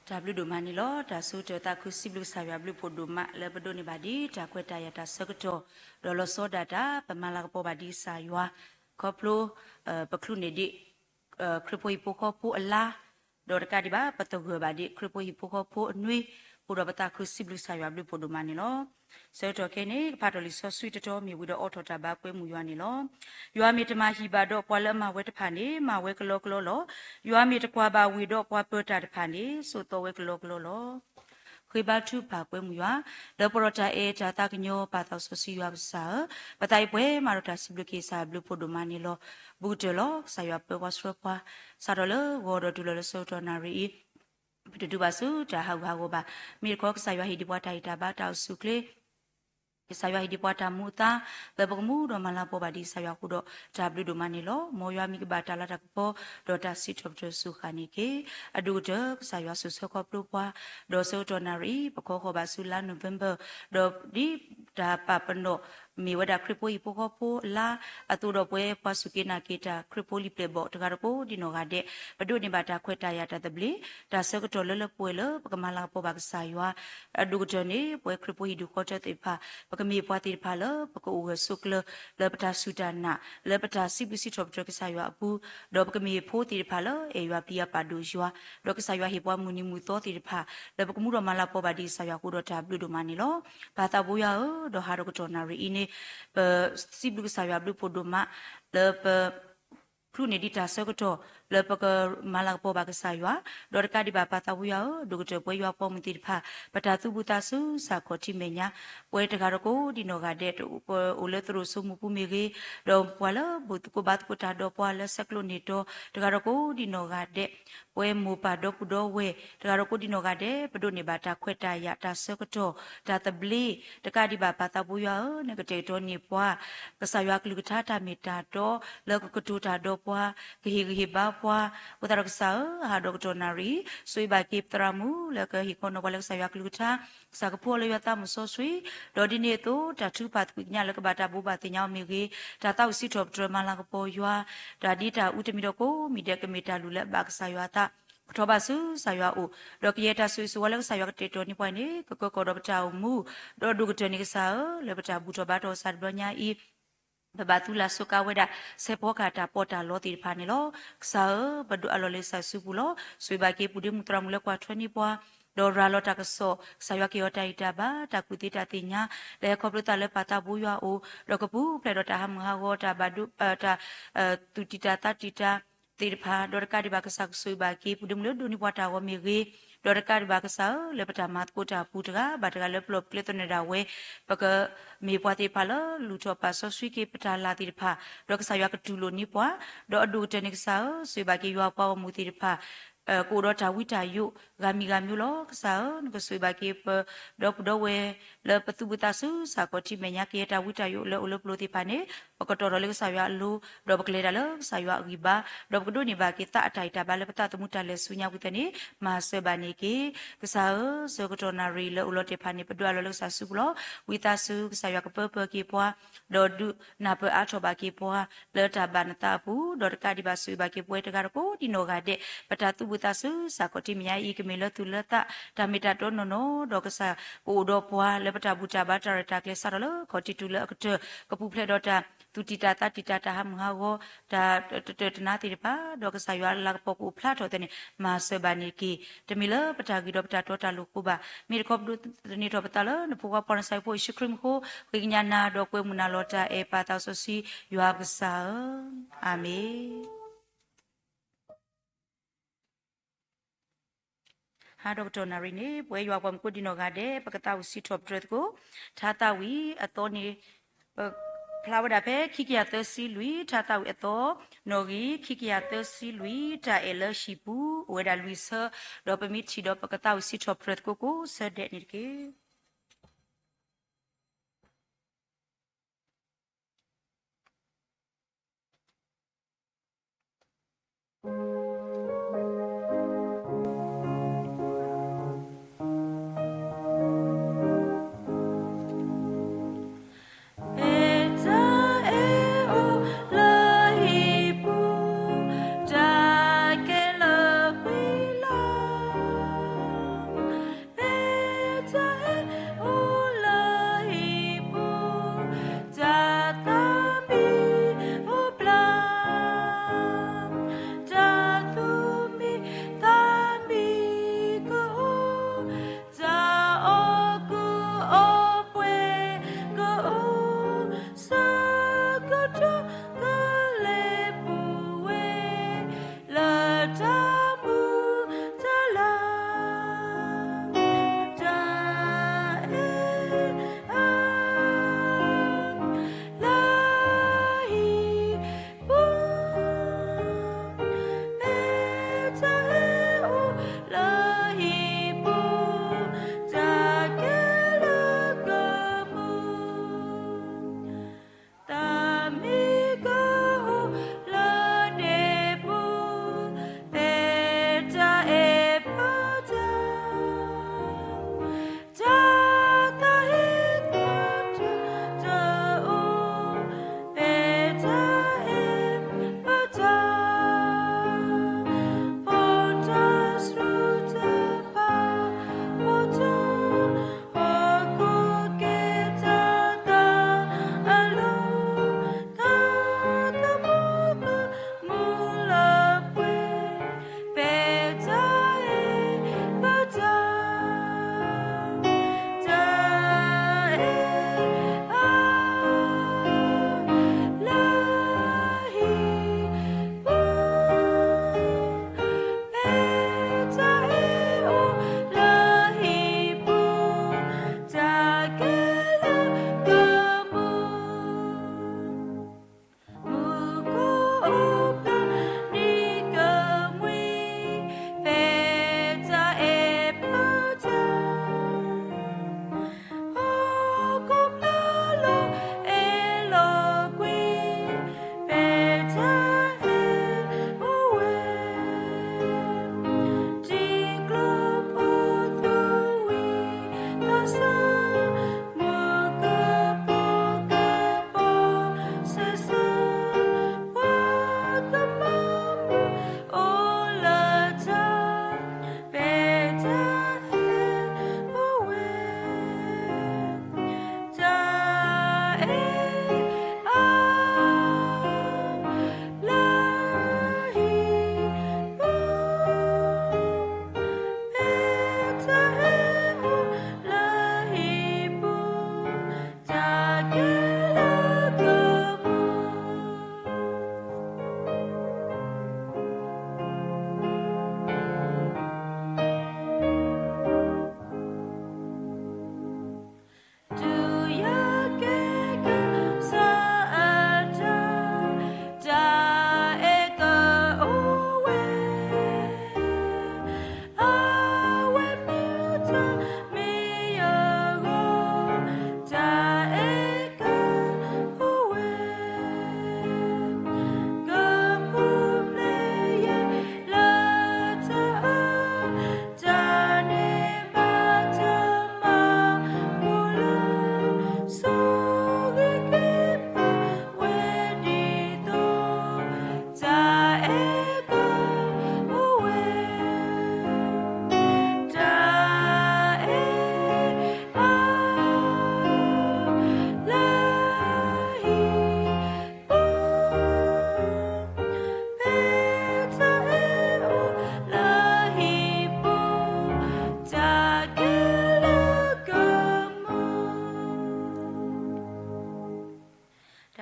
W domani lo da su to ta ku siblu savya blu podoma le bodo ni badi da kweta ya da sekto do lo so da da pamala po badi sa ywa koplo paklu ne di kripo ipo ko po ala do ka di ba patogo badi kripo ipo ko po nui pudo bata ku siblu savya blu podoma ni lo so to ke ni patoli so sweet to mi wi do auto ta ba kwe mu ywa ni lo ywa mi tama hi ba do pwala ma we ta pha ni ma we klo klo lo ywa mi ta kwa ba wi do pwa pu ta ta pha ni so to we klo klo loခွေပါထုပါကွဲမှုရွာလောပရတာအေတာတကညောပါတော့ဆစီရွာပစာပတိုင်ပွဲမာရတာစဘလကေစာဘလဖို့ဒမနီလောဘူးတလောဆာရွာပဝါစရပွားစာတော်လောဝရဒူလောဆောတော်နာရီပတူပါစုတာဟောက်ဟာကိုပါမီခော့ဆာရွာဟီဒီပွားတိုင်တာပါတောက်စုကလေဆာရွာဟီဒီပွားတာမူတာဘဘကမှုတော်မလာပေါ်ပါဒီဆာရွာခုတော့ဂျာဘလူဒမနီလောမောရွာမိကဘာတာလာတကပေါ်ဒေါ်တာစီတော့ဒဆုခါနီကေအဒူဒဆာရွာဆုဆောကပလူပွားဒေါ်ဆောတော်နာရီပခောခောပါဆူလာနိုဗ ెంబర్ ဒေါ်ဒီဒါပပနောมีวดาคริโปอีโปโปลาอตุโรเปปาสุกินาเกตาคริโปลิเปบตการโปดิโนกาเดปดุนิบาตาควตายาตาตบลีตาเซกตอลลป่วยลปกมาลาปบักสายวาอดุกจเนป่วยคริโปอีดูโคตติพาปกมีปวาติพาลปกอูสุกลลปตาสุดานะลปตาซิบิซิทบจกสายวาปูดปกมีโพติพาลเอยวาปิยาปาดูยัวดกสายวาเฮปวามุนิมุโตติพาลปกมุรมาลาปบาดิสายวากูดตาบลูดมานิโลปาตาบุยาดหารกจนารีอิเนสิบลูกสาวบลูปดมาเลปพรุ่งนี้ดิตาเสกโตเลปกมาลาปบักสายวาดอร์กาดิบาปาตาวุยาดูกเจปวยาปอมติพาปตาตุบุตาสุสาโคติเมญาปวยตการโกดิโนกาเดตอุเลตรุสุมุปุเมเกดอมปวาลบุตโกบัตโกตาดอปวาลสักโลนิโตตการโกดิโนกาเดปวยมูปาดอปุดอเวตการโกดิโนกาเดปดุนิบาตาควตายาตาเสกโตตาตบลีตกาดิบาปาตาวุยาเนกเจโตนิปวากสายวากลุกทาตาเมตาโตเลกกตุตาดอปวากฮิบาปวาอุตรกษาหาดอกจนารีสุยบากิปตรามูแล้วก็ฮิโคนวาเลกสายากลุทาสักพวกเลยว่าตามโซสุยดอดิเนโตตัดทุปัดกุญญาแล้วก็บาตาบุบาติญามีกีตาตาอุสิทบตรมาลังกปอยัวดาดิตาอุตมิดโกมีเดกเมตาลุเลบักสายวาตาทบาสุสายวาอุดอกเยตาสุยสุวาเลกสายวากเตโตนิปอยนี่ก็ดอกตาอุมูดอดุกเจนิกสาเลบตาบุตบาโตสัดบญาอีบาตุลาสุกาเวดาเซโปกาตาปอตาโลติพานิโลสาบดุอโลเลสาสุบุโลสุบาเกปุดิมุตรามุเลกวาทวนิปัวดอราโลตากโซสายกิโอตาอิตาบาตากุติตาติญาเลคอบรุตาเลปาตาบุยาโอดอกปูเพลดตาหมหาวตาบาดุตาตุติตาตาติตาติพาดอรกาดิบากสักสุบาเกปุดิมุเลดุนิปัวตาวเมเกดอรกาดิบากสาเลปตามาตโกตาปุตกาบาตกาเลปลบเลตเนดาเวปกมีปวติพาลลูทอปาสสุยเกปตาลาติพาดอกสายกตุโลนิปัวดอดูเจนิกสาสุบาเกยัวปาวมุติพากูรอทาวิตายุกามิกามิโลกสาวนกสุบาเกปดอกดอเวเลปตุบุตาสุสากติเมญาเกตาวิตายุเลอุลปโลติพาเนปกตอรเลสายาลูดอกเลดาเลสายากิบาดอกดูนิบาเกตาไตตาบาเลปตาตมุตาเลสุญาวิตานีมาเซบานิเกกสาเซกตอนารีเลอุลติพานิปดัวเลสาสุบโลวิตาสุสายากเปเปเกปัวดอดุนาเปอาทบาเกปัวเลตาบานตาปูดอกาดิบาสุบาเกปวยตการโกดิโนกาเดปตาตุบุตาสุสากติเมญาอีกเมลตุลตาตามิตาโตโนโนดอกสาปูดอปัวเลปตาบุจาบาตาระตาเกสาเลขอติตุเลกเตกปูเพลดอตาตุติตาตาติตาตาหมหาวตาเตตนาติปาดอกสายาลักปกูพลาโตเตเนมาเซบานิกีตมิเลปตากิดอปตาโตตาลุกุบามีคอบดูนิโตปตาเลนปูวาปอนไซโพชิคริมโควิญญาณดอกเวมุนาโลตาเอปาตาโซซียูอาบซาอาเมฮาดอกโตนาริเนป่วยยูอาปอมกุดิโนกาเดปกตาอุสิทบเตรตโกทาตาวีอโตนีพลาวดาเพคิกิยาเตซีลุยทาตาเอโตโนกีคิกิยาเตซีลุยตาเอลชิปูเวดาลุยเซดอปมิชิดอปกตาอุสิทบเตรตโกโกเซเดนิเก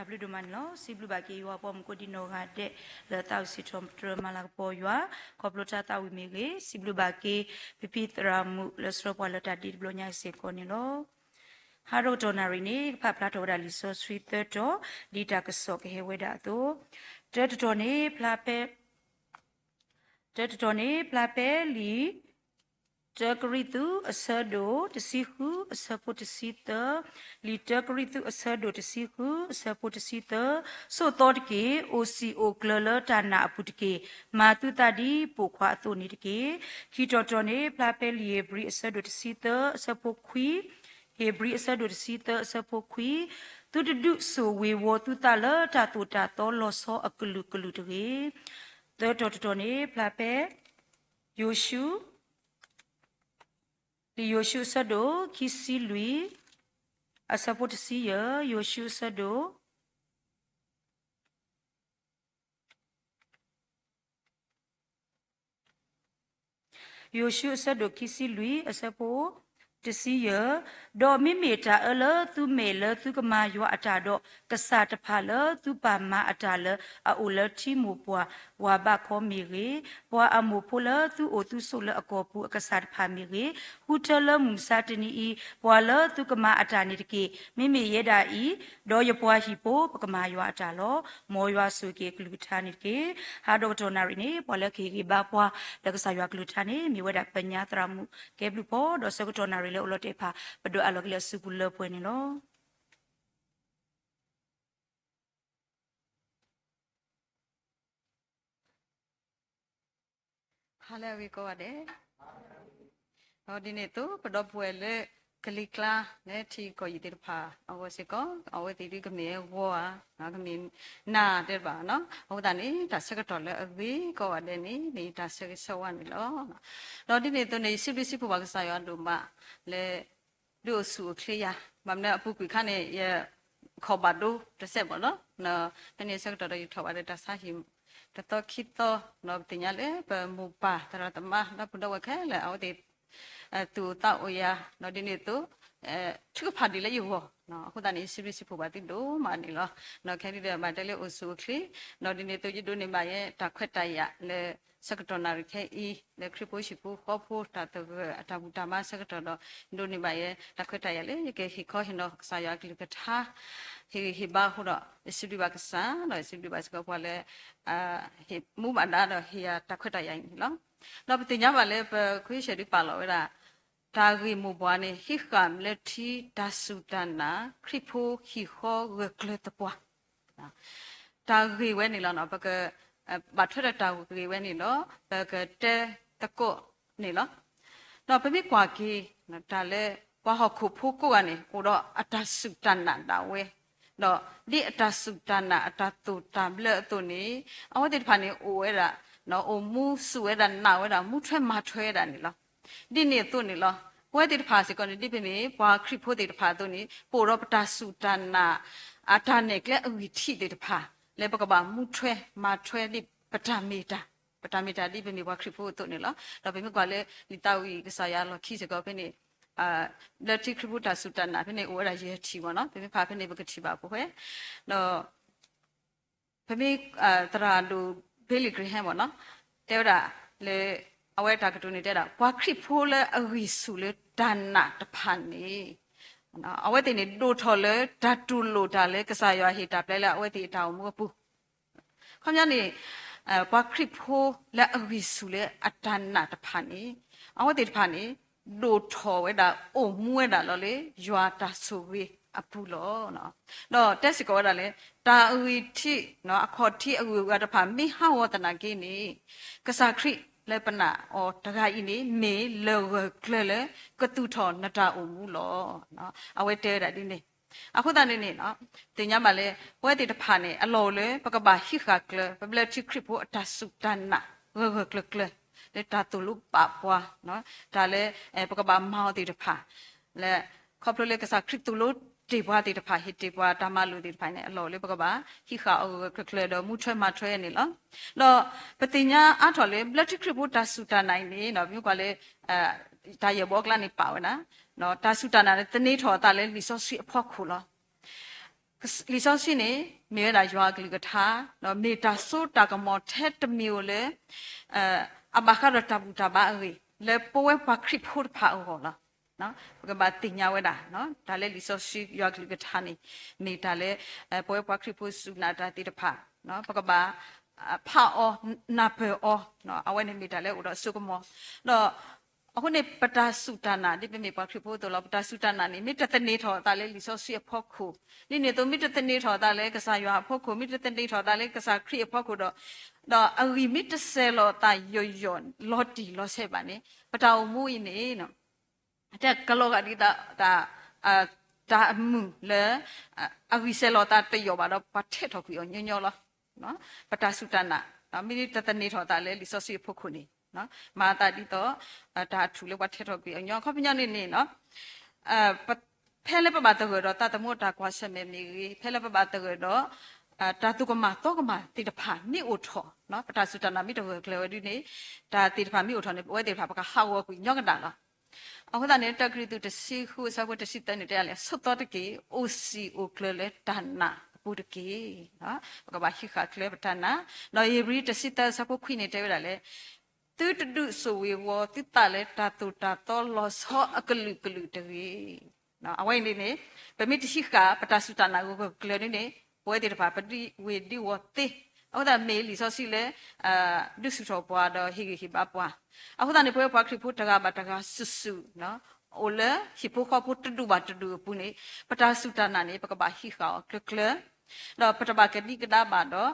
blu do man lo si blu ba ke yo pom ko di no ga de le tau si trom ma la po yo ko plo ta ta wi me ge si blu ba ke pipi tra mu le stro po le ta di blo nya se ko ni lo ha ro donari ni pha pla to da li so sweet to di ta ka so ke he we da to te to ni pla pe te to ni pla pe li Tegritu asado tesihu asapo tesita li tegritu asado tesihu asapo tesita so todke oco klala tana aputke matu tadi pokwa to ni tke kitotone plapel yebri asado tesita asapo kwi hebri asado tesita asapo kwi tu du so we wo tu tala ta to lo so akulu kulu tke totone plapel Yoshu Yoshu Sado, Kisi Lui, Asapot Sia, Yoshu Sado, Yoshu Sado, Kisi Lui, Asapo, Sia, Do Mimeta, Ella, Tu Mela, Tu Kamayo Atado, Kasata Pala, Tu Pama Atala, Aula Timupua, Wabako Miri, Wa Amopola, Tu Otu Sola Akopu, Kasat Pamiri, Hutala Musatani, Wala, Tu Kama Ataniki, Mimi Yeda E, Doyapua Hippo, Kamayo Atalo, Moya Suki Glutaniki, Hado Tonarini, Polaki Bapua, Lakasaya Glutani, Miweda Penyatramu, Keblupo, Dosagotonari. Le ulote pa bedo alog le subul pueni lo Hala we ko ade Hodine to pedo puele kelikla ne ti ko yitir pha awo se ko awo ti ri kme wo a na kme na de ba no ho da ni ta se ko le awi ko ade ni ta se so wa ni lo do dine to ne si si pu ba ka sa yo do ma le do su clear mam ne apu ku kha ne ye ko ba do te se bo no na pe ne se ko do yi tho ba de ta sa hi ta to khit to no ti nya le pa mu pa ta ra ta ma na pu do wa kha le awo ti tu ta oya no dine to chu pha di le yo no khu da ni si si pu ba ti do ma ni lo no kha di de ma de le o su kli no dine to yi do ni ma ye ta khwet ta ya le secretary khe I le kripo shi pu kho pho ta to ta bu ta ma secretary do ni ba ye ta khwet ta ya le ke hi kho hin no sa ya kli ka tha hi ba hu do si di ba ka sa no si di ba ska pwa le hi mu ma da do hi ya ta khwet ta ya ni lo no pa ti nya ba le khu shi di pa lo ra ta ri mu bwa ni hi kham le thi da su ta na kripo hi kho ge kle ta pwa ta ri we ni lo no ba ka ဘာထွက်တဲ့တာကိုကြွေဝဲနေလို့ဘကတဲတကောနေလို့တော့ပြပြကွာကြီးဒါလည်းဘာဟခုဖို့ကိုကနေကိုတော့အတဆုတဏတာဝဲတော့ဒီအတဆုတဏအတတုတံဘလတုနေအဝတိဖာနေအိုဝဲတာနော်အိုမူစုဝဲတာနာဝဲတာမူထွက်မထွဲတာနေလို့ဒီနေတုနေလို့ဝဲတိဖာစီကနေဒီပြပြဘွာခရိဖို့တိဖာတုနေပိုတော့ပတဆုတဏအတနေကလည်းအဝိထိတိဖာလေပကဘာမူထွဲမထွဲလိပတမေတာဒီပဲမြေဘွားခရဖို့တို့နေလားဒါပေမဲ့ကလည်းဒီတောက်ကြီးကစားရလို့ခိစကောပဲနေလက်တိခရဖို့တာစူတနာပဲနေဝရရဲချီပါနော်ပေမဲ့ဖာပဲနေဘကချီပါဘူးဟဲ့တော့ပေမဲ့တရာလူဘေလီဂရဟမ်ပေါ့နော်တဲတာလေအဝဲတာကတူနေတဲ့တာဘွားခရဖို့လဲအဝီဆူလဲဒါနာတဖန်နေနော်အဝဲတင်နေဒိုထော်လဲဓာတူလိုတာလဲကစားရဟီတာပလဲလဲအဝဲတီတောင်မဘူးခေါင်းကနေဘွားခရဖိုလဲအဝီဆူလဲအတန်နာတဖာနေအဝတ်တေတဖာနေဒိုထော်ဝဲတာအိုမွဲတာလောလေရွာတာဆူဝေအပူလောနော်တော့တက်စကောတာလေတာအဝီတိနော်အခေါ်တိအဝီကတဖာမိဟဝတနာကိနေကစားခရလဲပနာအော်တခါဤနေမေလောကလလေကတူထော်နတာအိုမူလောနော်အဝဲတဲတာဒီနေအခုတနေ့နော်တင်ညမှာလေဝဲတိတဖာနေအလော်လေပကဘာဟိခါကလပဘလချီခရဖို့အတဆုတနာဝဲကလကလလေတာတူလူပပွားနော်ဒါလေပကဘာမောတိတဖာလေခေါပလိုလေကစားခရတူလူတေဘွားတိတဖာဟိတေဘွားတာမလူတိတဖာနေအလော်လေပကဘာဟိခါကလကလတော့မူထွဲမထွဲနေလောတော့ပတိညာအထော်လေဘလချီခရဖို့တဆုတနိုင်နေနော်မြို့ကလေဒါရဘောကလာနေပါဝနာနော်တာဆုတနာတနေ့ထော်တာလေလီဆော့စီအဖို့ခုလော လီဆောစီနေမြေရာရွာကလေးကထားနော်မေတာဆိုတာကမောထက်တမျိုးလေအဘခရတာဘူတာဘာရီလေပိုဝဲပါခရစ်ဖို့ဖာဟောလားနော်ကဘာတင်ညာဝဲတာနော်ဒါလေလီဆောစီရွာကလေးကထားနေမေတာလေပိုဝဲပါခရစ်ဖို့စုနာတာတိတဖာနော်ပကဘာဖာအောနာပေအောနော်အဝဲနေမေတာလေဥတော့စုကမောတော့အခုနေပတာစုတနာဒီပေမေပါခရစ်ဖို့တော့ပတာစုတနာနေမိတတနေထောတာလေလီဆောစီဖို့ခုနိနေတော့မိတတနေထောတာလေကစားရွာဖို့ခုမိတတနေထောတာလေကစားခရစ်ဖို့ခုတော့အဝီမိတဆဲလောတာယောလော်တီလော်ဆဲပါနေပတာအမှုနေနော်တဲ့ကလောကဒီတာအမှုလေအဝီဆဲလောတာတယောပါတော့ပတ်ထက်တော့ပြောညညလောနော်ပတာစုတနာမိတတနေထောတာလေလီဆောစီဖို့ခုနေနော်မာတာဒီတော့ဒါထူလေဝတ်ထတော့ပြီးညောခပညာနေနော်ဖဲလေပပတော့တာတမို့တာကွာဆက်မေမီဖဲလေပပတော့တာတုကမတော့ကမတိတဖာနိအိုထောနော်ပတာစုတနာမိတော့ကလေဝဒီနေတာတိတဖာမိအိုထောနေဝဲတိတဖာပကဟာဝကူညောကတာလားအခုတည်းတက်ကရီတူတစီခုစဝတ်တစီတနေတယ်လေဆွတ်တော့တကေအိုစီအိုကလေတနာပုဒကေနော်ပကဘာခိခကလေပတနာနော်ယေဘရီတစီတစပုခွိနေတယ်လေတူတူဆိုဝေဝတိတလေတာတူတာတော်လောဆောအကလူကလူတရေနော်အဝိုင်းနေနေပမိတရှိကပတာစုတနာကိုကလနေနေပွဲတဲ့ပါပတိဝေဒီဝတေအခုဒါမေလီဆောစီလေဒုစုတော်ပွားတော့ဟိဟိပါပွားအခုဒါနေပွဲပွားခရဖို့တကပါတကဆုစုနော်အိုလေဟိပိုခဖို့တူပါတူပုနေပတာစုတနာနေပကပါဟိခါကလကလတော့ပတပါကတိကဒါပါတော့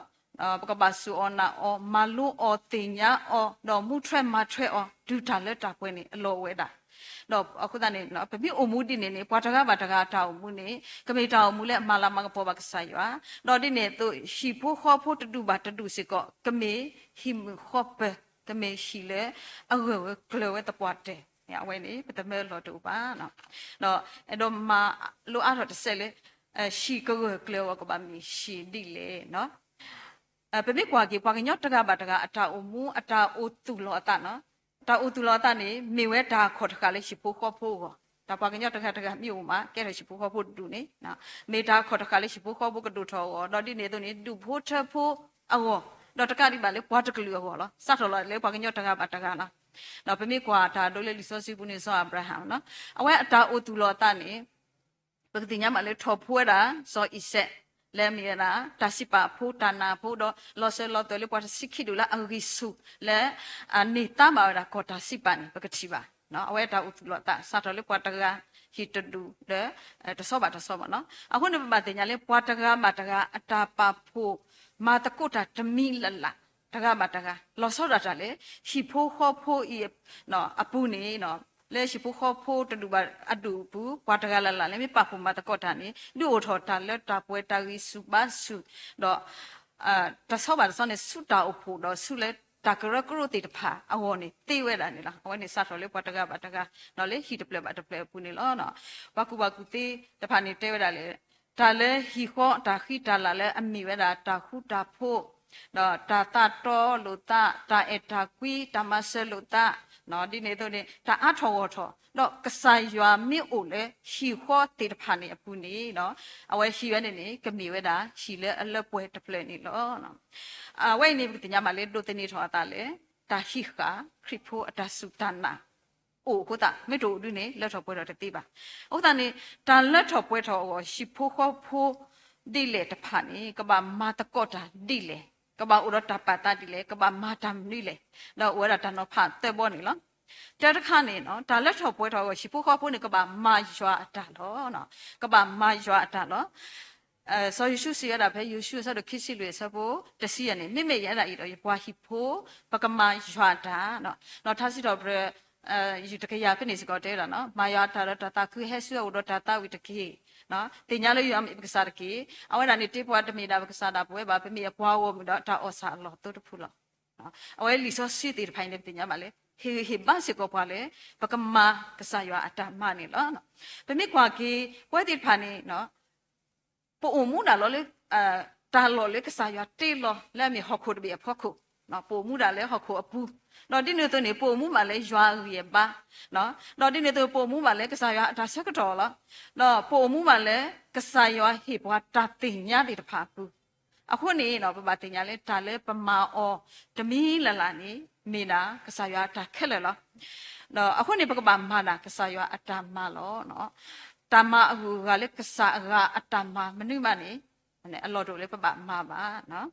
ပကဘာဆူအောနာအောမာလူအောတင်ညာအောတော့မှုထွက်မထွက်အောဒူတာလက်တာပွဲနေအလောဝဲတာတော့အခုတည်းနော်ပပိအမှုတင်နေပွားတကားပါတကားတောက်မှုနေကမေတောက်မှုလဲအမလာမကပေါ်ပါကဆိုင်ရွာတော့ဒီနေသူရှီဖို့ခေါ်ဖို့တူပါတူစီကောကမေဟိမခေါ်ပကမေရှီလဲအဝဲကလောဝဲတပွားတဲ့ညဝဲနေပတမဲလောတူပါနော်တော့အဲ့တော့မလိုအပ်တော့တစ်ဆက်လေရှီကောကလောကဘာမီရှီဒီလေနော်ပပိကွာကေပွားကညော့တကပါတကအတာအမှုအတာအိုတူလောအတာနော်တာအိုတူလောတာနေမေဝဲတာခေါ်တကလေးရှိဖို့ခေါ်ဖို့တာပွားကညော့တကမြို့မှာကဲရရှိဖို့ခေါ်ဖို့တူနေနော်မေတာခေါ်တကလေးရှိဖို့ခေါ်ဖို့ကတူထောတော့ဒီနေတော့နေဒူဖို့ထဖို့အောတော့တကဒီပါလေပွားတကလူဟောလားစတ်တော်လေပွားကညော့တကပါတကလားတော့ပပိကွာတာတို့လေလီဆောစီဘူးနေဆောအဗရာဟမ်နော်အဝဲအတာအိုတူလောတာနေပကတိညမှာလေထော်ဖွဲတာဆောအီဆက်လဲမီရာတာစီပါဖူတာနာဖူတော့လောဆဲလောတော်လေးပွားစိခိဒူလာအဂိစုလဲနေတာမာရာကောတာစီပန်ပကတိပါနော်အဝဲတာဥလောတာစာတော်လေးပွားတကဟီတဒူလဲတဆောပါနော်အခုနေပါတင်ညာလေးပွားတကမာတကအတာပါဖူမာတကုတာတမီလလာတကမာတကလောဆောတာလေဟီဖိုခေါဖိုဤနော်အပူနေနော်လဲရှိဖို့ခေါ်ဖို့တူပါအတူဘူးပွားတကလာလာလဲမပဖို့မတကောတာနေဒူထော်တာလက်တာပွဲတာရီစုပါစုတော့တဆောပါဆောနေစုတာအဖို့တော့စုလဲတာကရကရတိတဖာအဝေါ်နေတေးဝဲတာနေလားအဝဲနေစတော်လေးပွားတကပါတကနော်လေဟီတပလက်ပါတပလက်ပူနေလောနော်ဘကူတေးတဖာနေတေးဝဲတာလေဒါလဲဟီခေါ်တာခိတာလာလဲအမိဝဲတာတာခုတာဖို့တော့တာတော်လို့တာအတာကွီတမဆဲလို့နော်ဒီနေတော့နေတာအထော်တော့ကဆိုင်ရွာမြင့်အိုလေရှီခေါ်တေတဖာနေအပူနေနော်အဝဲရှီရဲနေကမီဝဲတာရှီလဲအလက်ပွဲတပလက်နေလောနော်အဝဲနေပညာမလေးတို့တနေထောတာလေတာဟိခါခရစ်ဖို့အတဆုတနာအိုကိုတာမေတို့ဒီနေလက်ထော်ပွဲတော့တေးပါဥဒနေတာလက်ထော်ပွဲထော်ရှီဖို့ခေါ်ဖို့ဒီလေတဖာနေကဘာမာတကောတာဒီလေကဘာဥရတာပတာဒီလေကဘာမာတမ်နီလေတော့ဝရတာနော်ဖတ်တဲ့ဘောနေလားတဲ့တခါနေနော်ဒါလက်ထော်ပွဲတော်ကိုရှိဖို့ခေါ်ဖို့နေကဘာမာရွာအတာတော့နော်ကဘာမာရွာအတာနော်ဆိုယေရှုစီရတာပဲယေရှုဆိုတော့ခစ်စီလွေစဖို့တစီရနေမိရတာဤတော့ဘွာဟိဖို့ပကမာရွာတာနော်ထားစီတော့ဘယူတကရဖြစ်နေစကောတဲတာနော်မာယာတာတာခုဟဲဆူတော့တာဝိတကေနော်တင်ညာလို့ရမပကစားကေအဝဲတာနေတေးပွားတမီတာပကစားတာပွဲပါပမီပွားဝမတော့တာအော်စာလောတုတ်ဖူလောနော်အဝဲလီဆောစီတီဖိုင်နေတင်ညာမလေးဟေဘာစကောပွားလေပကမာကစားရွာအတမနေလောနော်ပမီကွာကေပွဲတိဖာနေနော်ပို့အမှုတာလောလေတာလောလေကစားရွာတေးလောလက်မီဟော့ခုတဘီအဖို့ခု နော်ပို့မှုတာလဲဟောခုအပူနော်ဒီနေ့တော့နေပို့မှုမှလဲရွာရပါနော်ဒီနေ့တော့ပို့မှုမှလဲကစားရွာဒါဆက်ကတော့လားနော်ပို့မှုမှလဲကစားရွာဟေဘွားတာတင်ညာဒီတဖာဘူးအခုနေနော်ပပတင်ညာလဲဒါလဲပမာအောတမီလလာနေမိနာကစားရွာဒါခက်လဲလားနော်အခုနေပကပမာနာကစားရွာအတမလောနော်တမအခုကလည်းကစားအတမမနုမနေအလော်တို့လည်းပပမာပါနော်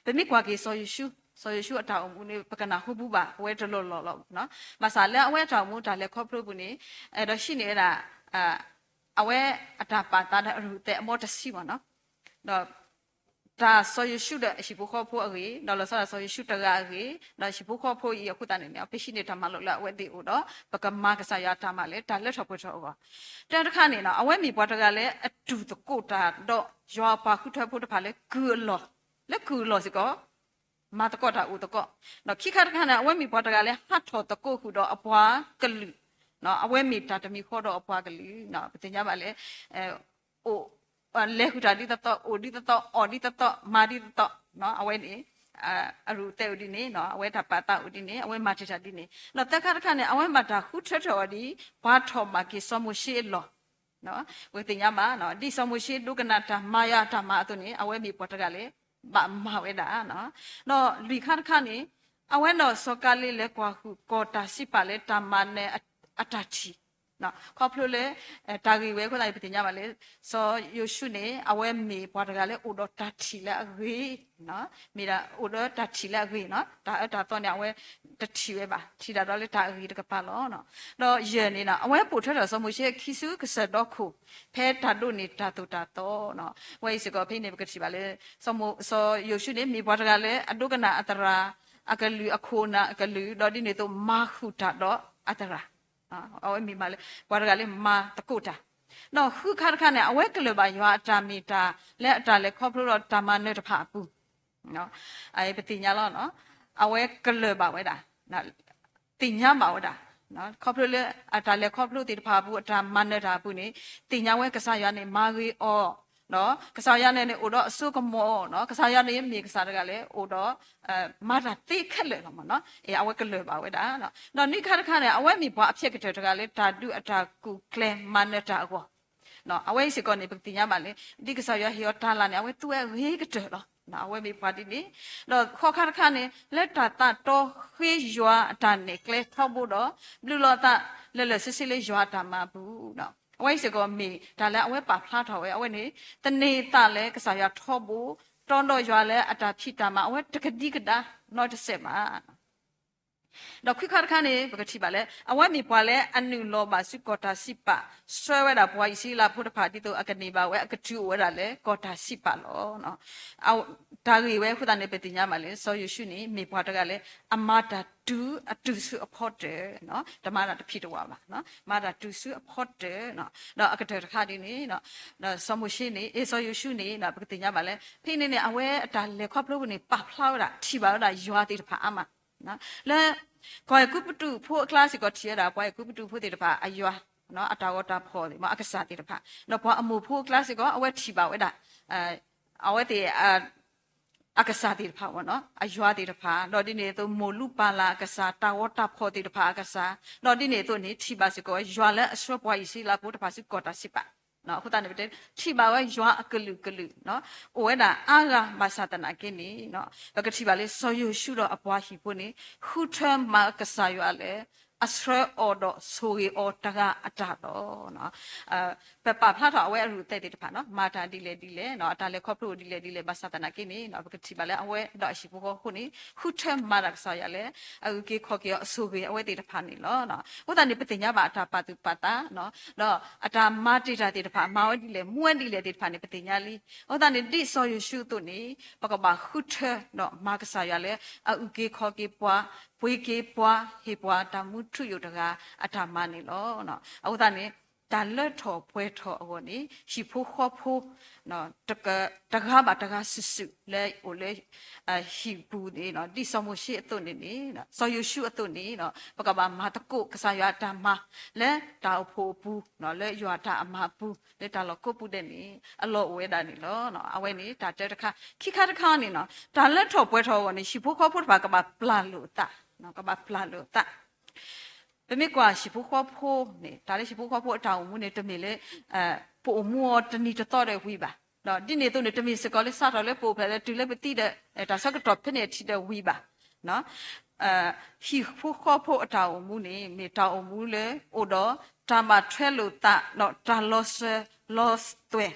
ဗမိကွာကေဆိုယရှုဆိုယရှုအတောင်ဘူးနေပကနာဟုတ်ဘူးပါအဝဲတလို့လော်နော်မဆာလဲအဝဲတောင်ဘူးဒါလည်းခေါပလို့ဘူးနေအဲ့တော့ရှိနေတာအဝဲအတာပါတာတဲ့အရူတဲ့အမောတစီပါနော်တော့ဒါဆိုယရှုတဲ့အရှိဖို့ခေါ်ဖို့အေးတော့လောဆိုယရှုတကအေးတော့ရှိဖို့ခေါ်ဖို့ရခုတန်နေပရှိနေတာမလို့လားအဝဲတိဦးတော့ပကမာကစားရတာမလဲဒါလက်ထော်ဖို့တော့တဲ့တခါနေနော်အဝဲမီပွားတကလည်းအတူတကိုတာတော့ရွာပါခုထွက်ဖို့တဖာလဲကူလောလက်ကူလောစီကောမာတကောတာဦးတကောနော်ခိခါတခါနဲ့အဝဲမီပွားတကလည်းဟတ်ထော်တကိုခုတော့အပွားကလူနော်အဝဲမီတာတမီခေါ်တော့အပွားကလူနော်ပတင်ကြပါလေအိုလဲခုတာဒီတော့အိုဒီတော့အော်ဒီတော့မာဒီတော့နော်အဝဲနေအရူတဲ့ဦးဒီနေနော်အဝဲတာပါတာဦးဒီနေအဝဲမာချချဒီနေနော်တက်ခါတခါနဲ့အဝဲမာတာခုထွက်တော်ဒီဘာထော်မာကေစမှုရှိလောနော်ဝေတင်ရမှာနော်ဒီစမှုရှိဒုက္ခနာတာမာယာတာမာအတုနေအဝဲမီပေါ်တကလေမဝဲတာနော်လူခါတခါနေအဝဲတော့စောကလေးလဲကွာခုကောတာစီပါလဲတာမနဲ့အတချီနော်ခေါပလို့လေတာဂီဝဲခွန်တိုင်းပြင်ကြပါလေစောယုရှုနေအဝဲမီပွားတကလည်းအိုတော့တချီလက်ဝေးနော်မိတာအိုတော့တချီလက်ဝေးနော်ဒါတော့နေအဝဲတချီပဲပါချီတာတော့လေတာဂီတကပါလောနော်တော့ရနေနော်အဝဲပို့ထွက်တော့စောမှုရှိခီစုကစတော့ခုဖဲဓာတုနေတာတူတာတော့နော်ဝဲစကောဖိနေပကတိပါလေစောယုရှုနေမိပွားတကလည်းအတုကနာအတရာအကလူအခိုနာအကလူတော့ဒီနေတော့မာခုတာတော့အတရာအဝဲမိမလေးဘွားတကလေးမာတကုတာနော်ခုခါတခါနဲ့အဝဲကလပါရွာအတာမီတာလက်အတာလက်ခေါပလို့တော့တာမနဲ့တဖာဘူးနော်အဲပတိညာလောနော်အဝဲကလပါဝဲတာနော်တင်ညာပါဝဲတာနော်ခေါပလို့လက်အတာလက်ခေါပလို့တေတဖာဘူးအတာမနဲ့တာဘူးနေတင်ညာဝဲကစားရွာနေမာရီအော်နော်ကစားရနေအိုတော့အစုကမောနော်ကစားရနေမြေကစားတကလည်းအိုတော့မာတာတိခက်လေတော့မနော်အဝဲကလွယ်ပါဝဲတာနော်နိခါတခါနဲ့အဝဲမိဘအဖြစ်ကတဲ့တကလည်းဓာတုအတာကူကလဲမနတာကောနော်အဝဲစကနေပတိညာမလေးဒီကစားရဟီယတာလာနေအဝဲသူ့ရဲ့ဝေးကတဲ့တော့နော်အဝဲမိပါတိနေတော့ခေါ်ခါတခါနဲ့လက်တာတတော့ခေးရွာအတာနေကလဲထောက်ဖို့တော့ဘလူလောတာလဲစစ်စစ်လေးရွာတာမှာဘူးနော်အဝဲစကောမီဒါလည်းအဝဲပါဖလားထော်ဝဲအဝဲနေတနေတာလဲကစားရထော့ဘူးတောင်းတော့ရွာလဲအတာဖြစ်တာမှာအဝဲတကတိကတာတော့တစ်ဆက်မှာတော့ခွခါခါနေပကတိပါလေအဝဲမီပွာလဲအနုလောပါစုကောတာစိပဆွဲဝဲတာပွားစီလာဖုတဖာတိတော့အကနေပါဝဲအကတိဝဲတာလဲကောတာစိပလောနော်အောဒါကြီးဝဲခုတနေပတိညာမှာလဲစောယရှုနေမေပွားတကလဲအမတာတူအတူစုအဖို့တယ်နော်ဓမ္မတာတဖြစ်တော့ပါနော်မာတာတူစုအဖို့တယ်နော်တော့အကတဲ့ခါဒီနေနော်စောမရှိနေအေစောယရှုနေနော်ပကတိညာမှာလဲဖိနေနေအဝဲအတာလဲခေါပလို့ကနေပဖလောက်တာထိပါတော့တာရွာတိတဖာအမနော်လဲကိုယ်ကုပတူဖို့ကလစ်ကိုချီရတာကိုယ်ကုပတူဖို့တိတဖာအရွာနော်အတာဝတာဖို့ဒီမအကစားတိတဖာနော်ဘောအမှုဖို့ကလစ်ကိုအဝဲထိပါဝဲတာအဝဲတိအကစားတိတဖာဝနော်အရွာတိတဖာတော့ဒီနေတော့မိုလူပါလာအကစားတာဝတာဖို့တိတဖာအကစားတော့ဒီနေတော့နေထိပါစကိုရွာလဲအဆွပွားစီလာဖို့တဖာစကောတာစိပါနော်ခုတနေတဲ့ထိပါဝဲရွာအကလူနော်အိုဝဲတာအာဂမသတနာကိနေနော်ဘကတိပါလေဆောယုရှုတော့အပွားရှိဖို့နေခုထမကဆာရွာလေအစရအော်တော့ဆိုရီအော်တကအတာတော့နော်ပပဖလာတော့အဝဲအရူတဲ့တဖာနော်မာတာဒီလေနော်အတာလေခေါပလို့ဒီလေမသတနာကိနေနော်ဘကတိပါလေအဝဲတော့ရှိဖို့ခုနေခုထမရကဆာရလေအကေခေါကေအဆိုရီအဝဲတဲ့တဖာနေလောနော်ဟိုတနေပတိညာပါအတာပါတုပတာနော်တော့အတာမာတိတာတဲ့တဖာမာဝဲဒီလေမွန်းဒီလေတဲ့တဖာနေပတိညာလီဟိုတနေတိဆောယုရှုတုနေပကပါခုထနော်မာကဆာရလေအကေခေါကေပွားပွေကေပွားဟေပွားတမှုထုယုတကအတာမနေလောနော်အခုတနေ တာလက်ထော်ပွဲထော်အော်နေရှိဖို့ခေါ်ဖို့နော်တကားပါတကားဆစ်လဲအိုလဲရှိဘူးနေနော်တိဆောင်မရှိအတုနေနေနော်ဆော်ယူရှုအတုနေနော်ပကဘာမာတကုကစားရတာမလဲတာဖို့ဘူးနော်လဲရွာတာအမဘူးလဲတာလောကုပုတဲ့နေအလောဝဲတာနေလောနော်အဝဲနေတာတဲ့တခါခိခါတခါနေနော်တာလက်ထော်ပွဲထော်ကနေရှိဖို့ခေါ်ဖို့ပါကဘာပလာလို့တာနော်ကဘာပလာလို့တာဘယ်မြကွာရှိဖို့ခေါ်ဖို့နေတာလည်းရှိဖို့ခေါ်ဖို့အတောင်မှုနေတမီလေပို့မောတနီတော့တဲ့ဝီပါနော်ဒီနေတော့နေတမီစကောလေးစားတော့လေပို့ဖဲလေတူလေပတိတဲ့ဒါစကတော့ဖနေတီတဲ့ဝီပါနော်ရှိဖို့ခေါ်ဖို့အတောင်မှုနေမေတောင်မှုလေအိုတော့တာမထွဲလို့တာနော်တာလော့တွဲ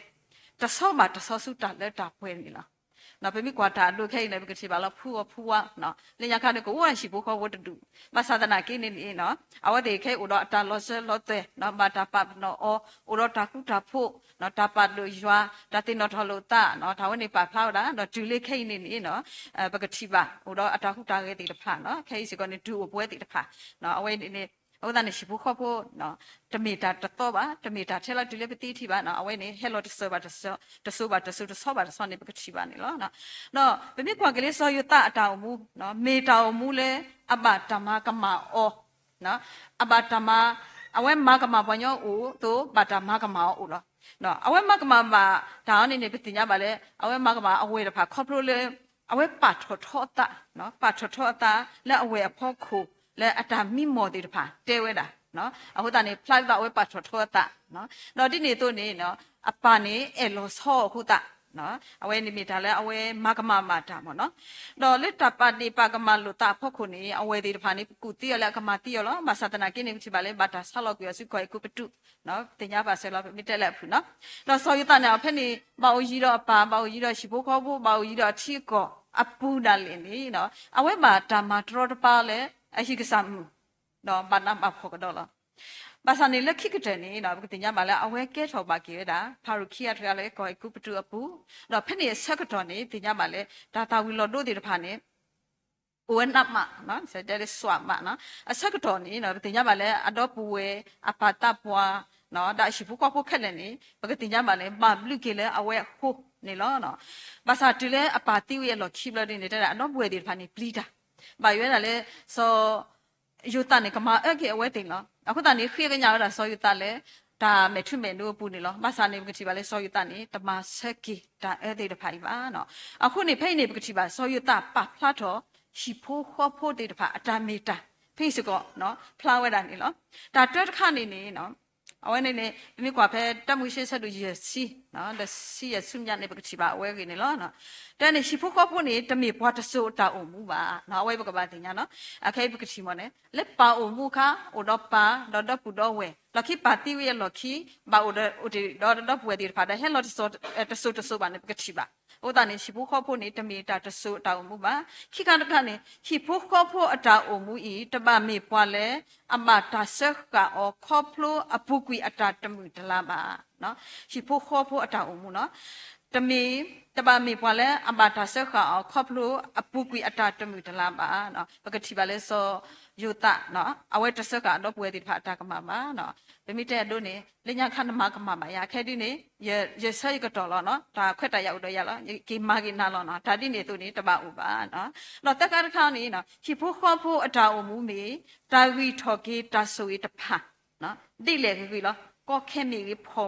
တဆောမတဆောစုတာလက်တာပွဲနေလားနော်ပြမိကွာတာတို့ခဲနေပြီကတိပါလားဖူဝနော်လင်ညာခါကိုဝါရှိဖို့ခေါ်ဝတ်တူမဆဒနာကိနေနေနော်အဝတ်တွေခဲဥတော့အတာလော့လော့တဲ့နော်မတာပနော်အောဥတော့တာကုတာဖို့နော်တာပတ်လို့ရွာတာတင်တော့ထလို့တာနော်ဒါဝနေပါဖောက်တာနော်ဒူလေးခဲနေနေနော်ပကတိပါဥတော့အတာကုတာခဲတိတဖာနော်ခဲစီကနေဒူပွဲတိတဖာနော်အဝဲနေဟုတ်တယ်ရှိဖို့ခေါ်ဖို့နော်တမီတာတတော့ပါတမီတာထဲလိုက်ဒီလေးပတိထိပါနော်အဝဲနေဟဲလိုတဆောပါတဆောပါတဆောပါတဆောနေပကတိပါနေလောနော်ဘယ်မြကွာကလေးဆောယူတာအတောင်မူနော်မေတောင်မူလဲအဘတမကမအောနော်အဘတမအဝဲမကမပညောဦးတို့ဘာတမကမအောဦးလောနော်အဝဲမကမပါဒါအနေနဲ့ပတိညာပါလေအဝဲမကမအဝဲတဖာခေါပလိုလေအဝဲပတ်ထောတာနော်ပတ်ထောတာလဲအဝဲအဖို့ခုလဲအတာမိမော်တေတဖာတဲဝဲတာနော်အခုတန်နေ flight တော့ဝဲပတ်ထောတာနော်ဒီနေတော့နေနော်အပနေအဲလောဆောခုတာနော်အဝဲနေမိတာလဲအဝဲမကမမာတာပေါ့နော်တော့လက်တပတ်ဒီပကမလို့တာဖို့ခုနေအဝဲဒီတဖာနေကုတီရလဲကမတီရလောမသဒနာကိနေချပါလဲဘာတာဆလောက်ပြစုခွိုင်ကုပတုနော်တင်ညာပါဆဲလောက်မိတက်လက်ဖူနော်တော့ဆောရတနေအဖက်နေမောင်ကြီးတော့အပါမောင်ကြီးတော့ရှိဖို့ခေါ်ဖို့မောင်ကြီးတော့ထီကောအပူဒါလင်းနေနော်အဝဲမှာတာမတော်တပါလဲအရှိကစမ်နော်ဘာနာမဖို့ကတော့လားဘာသာနေလက်ခိကတဲ့နေနော်ဘုတင်ကြမှာလဲအဝဲကဲထော်ပါကြရတာဖာရုခိယထရလဲကိုကုပတူအပူတော့ဖက်နေဆက်ကတော့နေတင်ကြမှာလဲဒါတာဝီလော်တို့ဒီတဖာနေဝဲနပ်မနော်ဆက်တဲ့ဆွာမနော်အဆက်ကတော့နေနော်တင်ကြမှာလဲအတော့ပူဝဲအပါတပွားနော်ဒါရှိဖို့ဖို့ခက်လဲနေဘုတင်ကြမှာလဲမဘလူကေလဲအဝဲဟုတ်နေလောနော်ဘာသာတူလဲအပါတိဝဲလော်ခိဘလနေတဲ့အတော့ဘွဲဒီတဖာနေပလီတာဘာရွဲတာလဲဆိုယူတာနေကမအဲ့ကေအဝဲတင်လောအခုတန်နေခေကညာရတာဆောယူတာလဲဒါမေထုမေနိုပူနေလောမဆာနေပကတိပါလဲဆောယူတာနေတမဆက်ကီဒါအဲ့ဒီတဖိုင်ပါနော်အခုနေဖိနေပကတိပါဆောယူတာပဖလာတော့ရှိဖို့ခေါ်ဖို့တဲ့တဖာအတာမီတာဖိစကောနော်ဖလာဝဲတာနေလောဒါတွဲတစ်ခါနေနေနော်အဝဲနေနေမိကွာဖဲတမှုရှိဆက်လို့ရစီနော်ဒါစီရဆုညနေပကတိပါအဝဲကိနေလောနော်တဲ့နေရှိဖို့ခေါ်ဖို့နေတမီဘွားတဆူတာအုံမူပါနော်အဝဲပကပါတင်ညာနော်အခဲပကတိမနေလက်ပါအုံမူခါအိုတော့ပါတော့ပူတော့ဝဲလခိပါတိဝဲလခိဘာအိုဒီတော့ပွဲဒီဖာတဲ့ဟဲလော်တဆူပါနေပကတိပါဥဒနေရှိဖို့ခေါ်ဖို့နေတမီတာတဆူတာအုံမူပါခိကတကနေရှိဖို့ခေါ်ဖို့အတာအုံမူဤတပမေပွားလဲအမတာဆက်ကအောခေါဖလိုအပုကွီအတာတမှုတလာပါနော်ရှိဖို့ခေါ်ဖို့အတာအုံမူနော်တမီတပမေပွားလဲအမတာဆက်ကအောခေါဖလိုအပုကွီအတာတမှုတလာပါနော်ပကတိပါလဲစောယူတာနော်အဝဲတဆက်ကတော့ပွဲဒီဖာတာကမှာပါနော်ဗမိတဲ့တို့နေလညာခန္ဓမကမှာမရခဲဒီနေရဆက်ကတော့လောနော်ဒါခွက်တရောက်တော့ရလောကိမာကိနာလောနော်ဒါဒီနေတို့နေတပဥပါနော်တက်ကရခါနေနော်ချိဖို့ခေါ်ဖို့အတာအမှုမီတာဝီထော်ကေတဆူတဖာနော်တိလေကြီးလောก็แค่มีพอ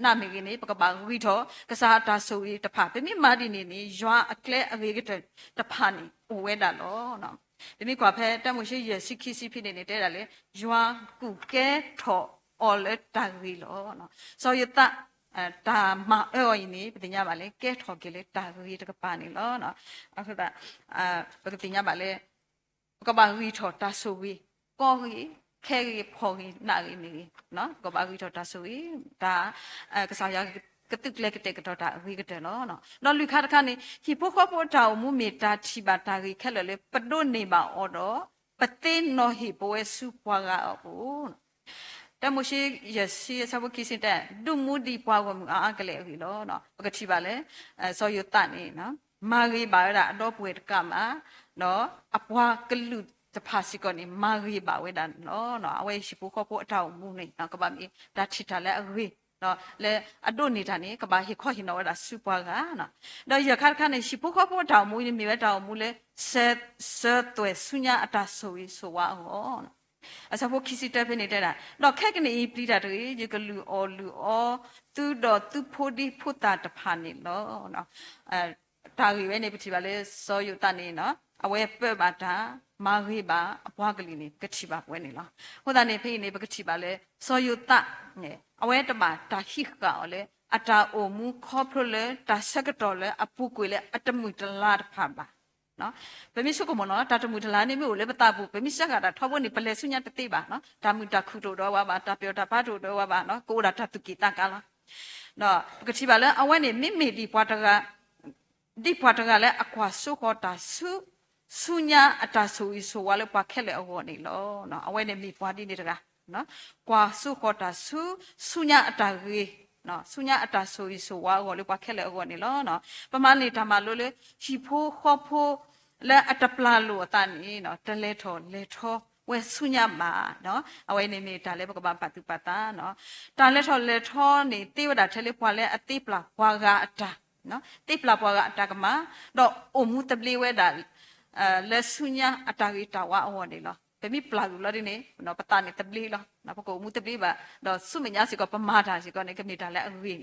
นามีกินนี่ปกบางวิธีก็สาตาสุยตะผาเป็นมีมาดีนี่ยัวอักเลอเวกตะผานี่โอเวดาล้อเนาะเป็นมีกว่าแพ้แต่มุชิเยสิคิสิพี่นี่ได้เลยยัวกูแก่ถอออเลตาวีล้อเนาะสอยตะตามาเอ้ยนี่ปฏิญญาบาเลยแก่ถอกิเลตาวีตะกปานี่ล้อเนาะอะคือปฏิญญาบาเลยปกบางวิธีตาสุยก็ခဲကြီးဖော်ကြီးနာကြီးနေနော်ကဘာကြီးတော့ဒါဆိုရင်ဒါကစားရကတုကလကတဲ့ကတော့ဒါဝိကတဲ့နော်နော်လူခါတခါနေဟိဖို့ခေါ်ဖို့တောင်မူမေတာချီပါတာကြီးခက်လေပဒုနေပါအော်တော့ပသိနော်ဟိပွဲစုပွားကအဘူးတမရှိရစီဆဘကိစတဲ့ဒုမူဒီပွားကအားကလေးဟိလောနော်ပကတိပါလေဆောယတနေနော်မာကြီးပါရအတော့ပွေတကမှာနော်အပွားကလူ จะพาสิก่อนนี่มารีบ่าเวดันเนาะเอาไว้ชิบุข้อพูดเท่ามูนี่เนาะก็บ่มีดัชิตาและรีเนาะและอดุนี่ทานี่ก็บ่เฮข้อหินเอาดาสุปากาเนาะดอยคัดคันนี่ชิบุข้อพูดเท่ามูนี่มีไว้เท่ามูเลยเสตัวสุญญาอัตสวิสวะโหอาซาพวกคิสิเตเป็นนี่ได้ดอกแค่กันนี่ปลีดาด้วยยูก็ลูอตูดอตูพูดีพูตาตะพานี่เนาะตารีไว้ในปฏิบัติเลยซอยุตานี่เนาะเอาไว้เปิดบาตามารีบาอภวากลีนี่กฏิบัติไว้นี่ล่ะโหตานี่พี่นี่กฏิบัติเลยซอยุตาเนี่ยเอาไว้ตะมาตาฮิกะเลยอัตาโอมูคอพรเลยตาสักตอเลยอปุกุเลยอัตมุตลาดพาบาเนาะเป็นมิสุกมเนาะตาตมุตลานี่ไม่โอเลยปตาบุเป็นมิสักกะตาทบนี่เปเลสุญญาตติบาเนาะตามุตาคุโตดอวาบาตาเปียวตาพาโตดอวาบาเนาะโกดาตาตุกิตากาลาเนาะกฏิบัติเลยเอาไว้นี่มิดีปวตกะဒီပွားတကလည်းအကွာဆုခေါ်တာဆုညာအတာဆူဤဆိုဝါလည်းပွားခက်လေအောနေလောနော်အဝဲနေမိပွားဒီနေတကနော်ကွာဆုခေါ်တာဆုညာအတာကြီးနော်ဆုညာအတာဆူဤဆိုဝါကိုလည်းပွားခက်လေအောနေလောနော်ပမာနေဓမ္မလို့လေရှိဖိုးခေါ်ဖိုးလဲအတပလာလို့အတနေနော်တလဲထော်လဲထော်ဝဲဆုညာမှာနော်အဝဲနေနေတာလဲပကပပတ်တူပတာနော်တာလဲထော်လဲထော်နေတိဝဒထဲလေးပွားလဲအတိပလာပွားကအတာနော်တိပလာပွားကအတာကမှာတော့အမှုတပလီဝဲတာလက်ဆုညာအတာကြီးတာဝါအောနေလောပဲမိပလာလူလာဒီနေနော်ပတာနေတပလီလောနော်ပကောအမှုတပလီပါတော့ဆုမညာစီကပမာတာစီကနေကမိတာလဲအဝေး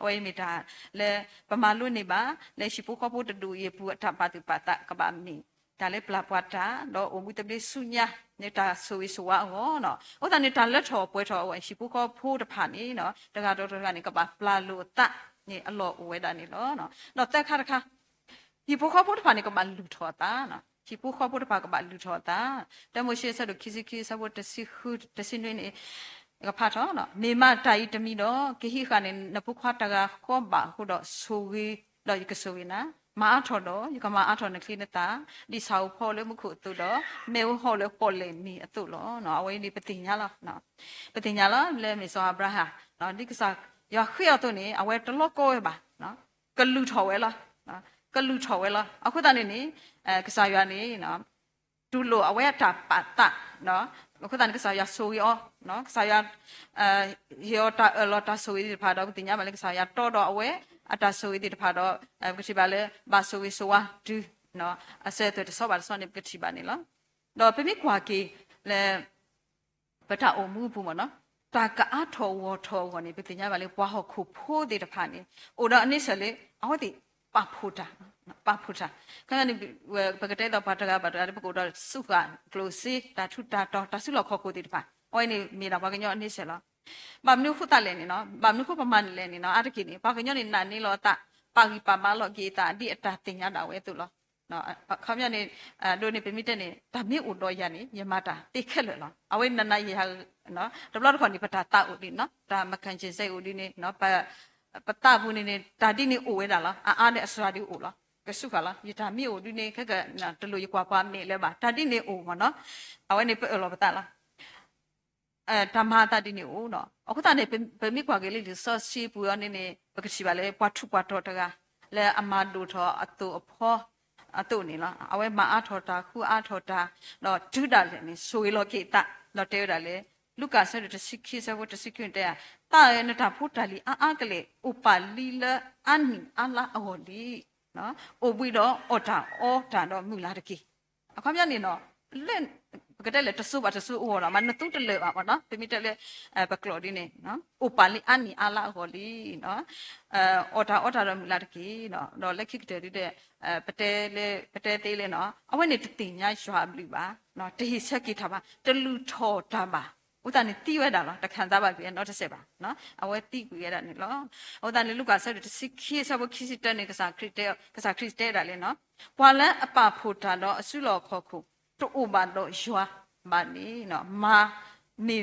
အဝေးမိတာလဲပမာလွနေပါလဲရှိပုခဖို့တူရေပူအထပါတူပတာကပါမီဒါလဲပလာပွားတာတော့အမှုတပလီဆုညာနေတာဆိုဝါဟောနော်ဥဒနေတာလက်ထော်ပွဲထော်ဝဲရှိပုခဖို့တဖာနေနော်တကတော့ကနေကပါပလာလူတนี่อลอเวดานี่เนาะเนาะแต่ค่ะฮิปูข้อพูดผ่านนี่ก็มาลุทอตาเนาะฮิปูข้อพูดผ่านก็มาลุทอตาแต่โมเชสะดุคิซิซะบ่ตะซิฮูตะซินนี่ก็พาทอเนาะเมมาไตตะมีเนาะกิฮิคานี่นปุขวาตะกะข้อบาฮูดอซูวีดอยกะซูวีนะมาอาทอดอยกะมาอาทอนะคลินตาดิซาวพอเลมุขุตุดอเมวฮอเลปอเลมีอตุลอเนาะอเวนี่ปฏิญญาละเนาะปฏิญญาละเลมิซออับราฮะเนาะดิกะซายาခွေတော်နေအဝဲတလော့ကောပဲပါနော်ကလူထော်ဝဲလားနော်ကလူထော်ဝဲလားအခုတည်းနေကစားရွာနေနော်ဒူလိုအဝဲတာပတ်တာနော်အခုတည်းကစားရွာဆိုရောနော်ကစားရွာရောတာလော်တာဆိုရီဖာတော့တင်ညာမလေးကစားရွာတော့အဝဲအတာဆိုရီဖာတော့ကတိပါလေဘာဆိုရီဆိုဝါဒူနော်အစဲတဲ့ဆောပါဆောနေကတိပါနေလားတော့ပြမိကွာကေလေပထအမှုဘူးမနော်ตากะอาทอวอทอวนี่ไปติญญาบาเลปวาฮอคุโพเดตะพานี่โอดาอันนี้ซะเลอาวติปะพุทาคันนี่ปกติตอปะตะกะปะตะปะโกดสุกะโกลซีตาทุตาตอตาสุลอขอโคติตะพาโอ้ยนี่มีดาบะกะญออันนี้ซะละบามนุฟุตะเลนี่เนาะบามนุฟุปะมันเลนี่เนาะอะตะกินี่บะกะญอนี่นานี่ลอตะปากิปะมาลอกีตาดิอตาติญญาดาเวตุลอเนาะเขาเนี่ยนี่โดนี่เป็นมิตรนี่ตามีอุดอยานี่ยมาตาติแค่เลยเนาะเอาไว้นานๆยาเนาะตบลอดคนนี่ปะตาอุดิเนาะตามะคันจินไซอุดินี่เนาะปะตาบุนี่ตาดินี่อุเวดาละอาเนี่ยอสราดิอุละกะสุกะละยตามีอุดินี่แค่นะตะลุยกว่าๆนี่เลยบ่าตาดินี่อุมาเนาะเอาไว้นี่เปลอปะตาละธรรมะตาดินี่อุเนาะအခုတည်းเป็นမိกว่าเกลิซอซีปูยนี่ปะกะสิบาเลปะทุปะตอตะกะและอมาดูทออตุอพอအတုနေလားအဝဲမအားထော်တာခုအားထော်တာတော့ဒုတာလည်းနေဆိုရလို့ကေတတော့တဲရလေလူကာဆရတစိခိဆဝတစိခွင့်တဲ့တာရနတာဖုတလီအာကလေဥပါလီလအန်အလာအော်လီနော်အိုဘီတော့အော်တာတော့မူလာတကေအခါမြနေတော့လက်ကတဲ့လေတဆုပါတဆုအော်လာမနတုတလေပါနော်ပြမိတက်လေဘကလော်ဒီနေနော်ဥပါလီအန်အလာအော်လီနော်အော်တာတော့မူလာတကေနော်တော့လက်ခိကတဲ့တဲ့ပတဲသေးလေနော်အဝဲနေတင်ညာရွာပြီပါနော်တဟိဆက်ကိထားပါတလူထော်တာပါဥဒ္ဒနေတိဝဲတာလားတခံစားပါပြီနော်တစ်ဆက်ပါနော်အဝဲတိကွေရတာနေလောဥဒ္ဒနေလူကဆက်တစိခိဆဘခိစတနေကစားခရစ်တဲတာလေနော်ပွာလန်အပဖို့တာတော့အဆုလောခေါ်ခုတူဘာတော့ရွာပါနေနော်မာနေ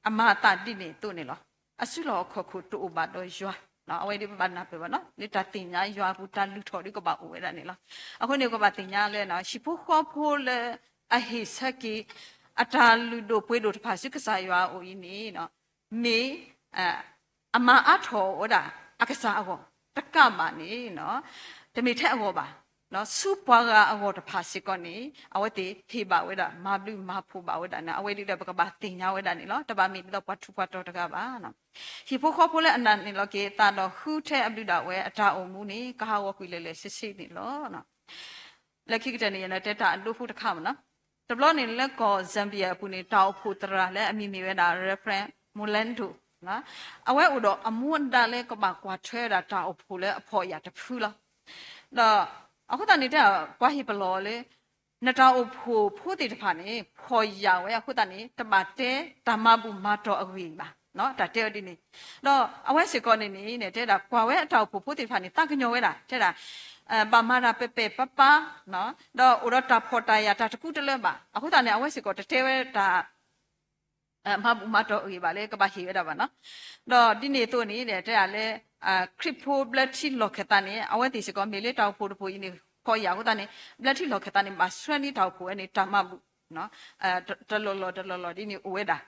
အမတာတိနေတို့နေလောအဆုလောခေါ်ခုတူဘာတော့ရွာနော်အဝဲဒီဘာနာပဲနော်လေတာတင်ညာရွာဘူးတာလူထော်ဒီကပါဝဲတာနေလားအခုနေကပါတင်ညာလဲနော်ရှိဖို့ခေါ်ဖို့လဲအဟိစကီအတာလူတို့ပွေးတို့တဖာစစ်ကစားရွာအိုကြီးနေနော်မေအမအထော်ဟောတာအကစားအောတကမာနေနော်တမိထက်အောပါ နော်စူပွားကအဝတ်တဖာစီကောနေအဝတ်တီဖေပါဝဲတာမဘလူမဖူပါဝဲတာနာအဝဲတီတော့ပကပါတင်ညာဝဲတာနေလောတပါမီတော့ပတ်ထူပတ်တော့တကပါနော်ဟီဖိုခေါ်ဖိုလဲအနန်နေလောကေတာတော့ဟူထဲအဘလူတာဝဲအတာအုံမူနေကဟာဝကွေလဲလဲစစ်စစ်နေလောနော်လက်ခိကတနေရတဲ့တက်တာလို့ဖို့တခါမနော်တဘလနေလက်ကောဇမ်ဘီယာပူနေတောက်ဖို့တရာလဲအမိမိဝဲတာ reference မူလန်တူနော်အဝဲဥတော့အမွန်တာလဲကပါကွာထွဲတာတောက်ဖို့လဲအဖို့ရတဖူးလောတော့အခုတနေတဲ့ကွာဟီပလောလေနတောက်ဖို့တေတဖာနေဖော်ရဝဲအခုတနေတမတဲတမဘူးမတော်အဝေးပါနော်ဒါတဲ့ဒီနေတော့အဝဲစစ်ကောနေနေတဲ့တာကွာဝဲအတောက်ဖို့တေတဖာနေတကညောဝဲတာတဲ့တာဘာမာရာပေပေပပနော်တော့ဥရတာဖော်တာရတာတခုတလဲပါအခုတနေအဝဲစစ်ကောတတဲဝဲတာမဘူးမတော်အဝေးပါလေကပါဟီဝဲတာပါနော်တော့ဒီနေတို့နေတဲ့တဲ့လေခရစ်ဖိုဘလက်ချီလောကတာနေအဝဲတိစကောမေလေတောက်ဖို့ဖို့နေခေါ်ရဟုတ်တာနေဘလက်ချီလောကတာနေမဆွဲနေတောက်ဖို့နေတမဘူးနော်တလောဒီနေဝဲတာ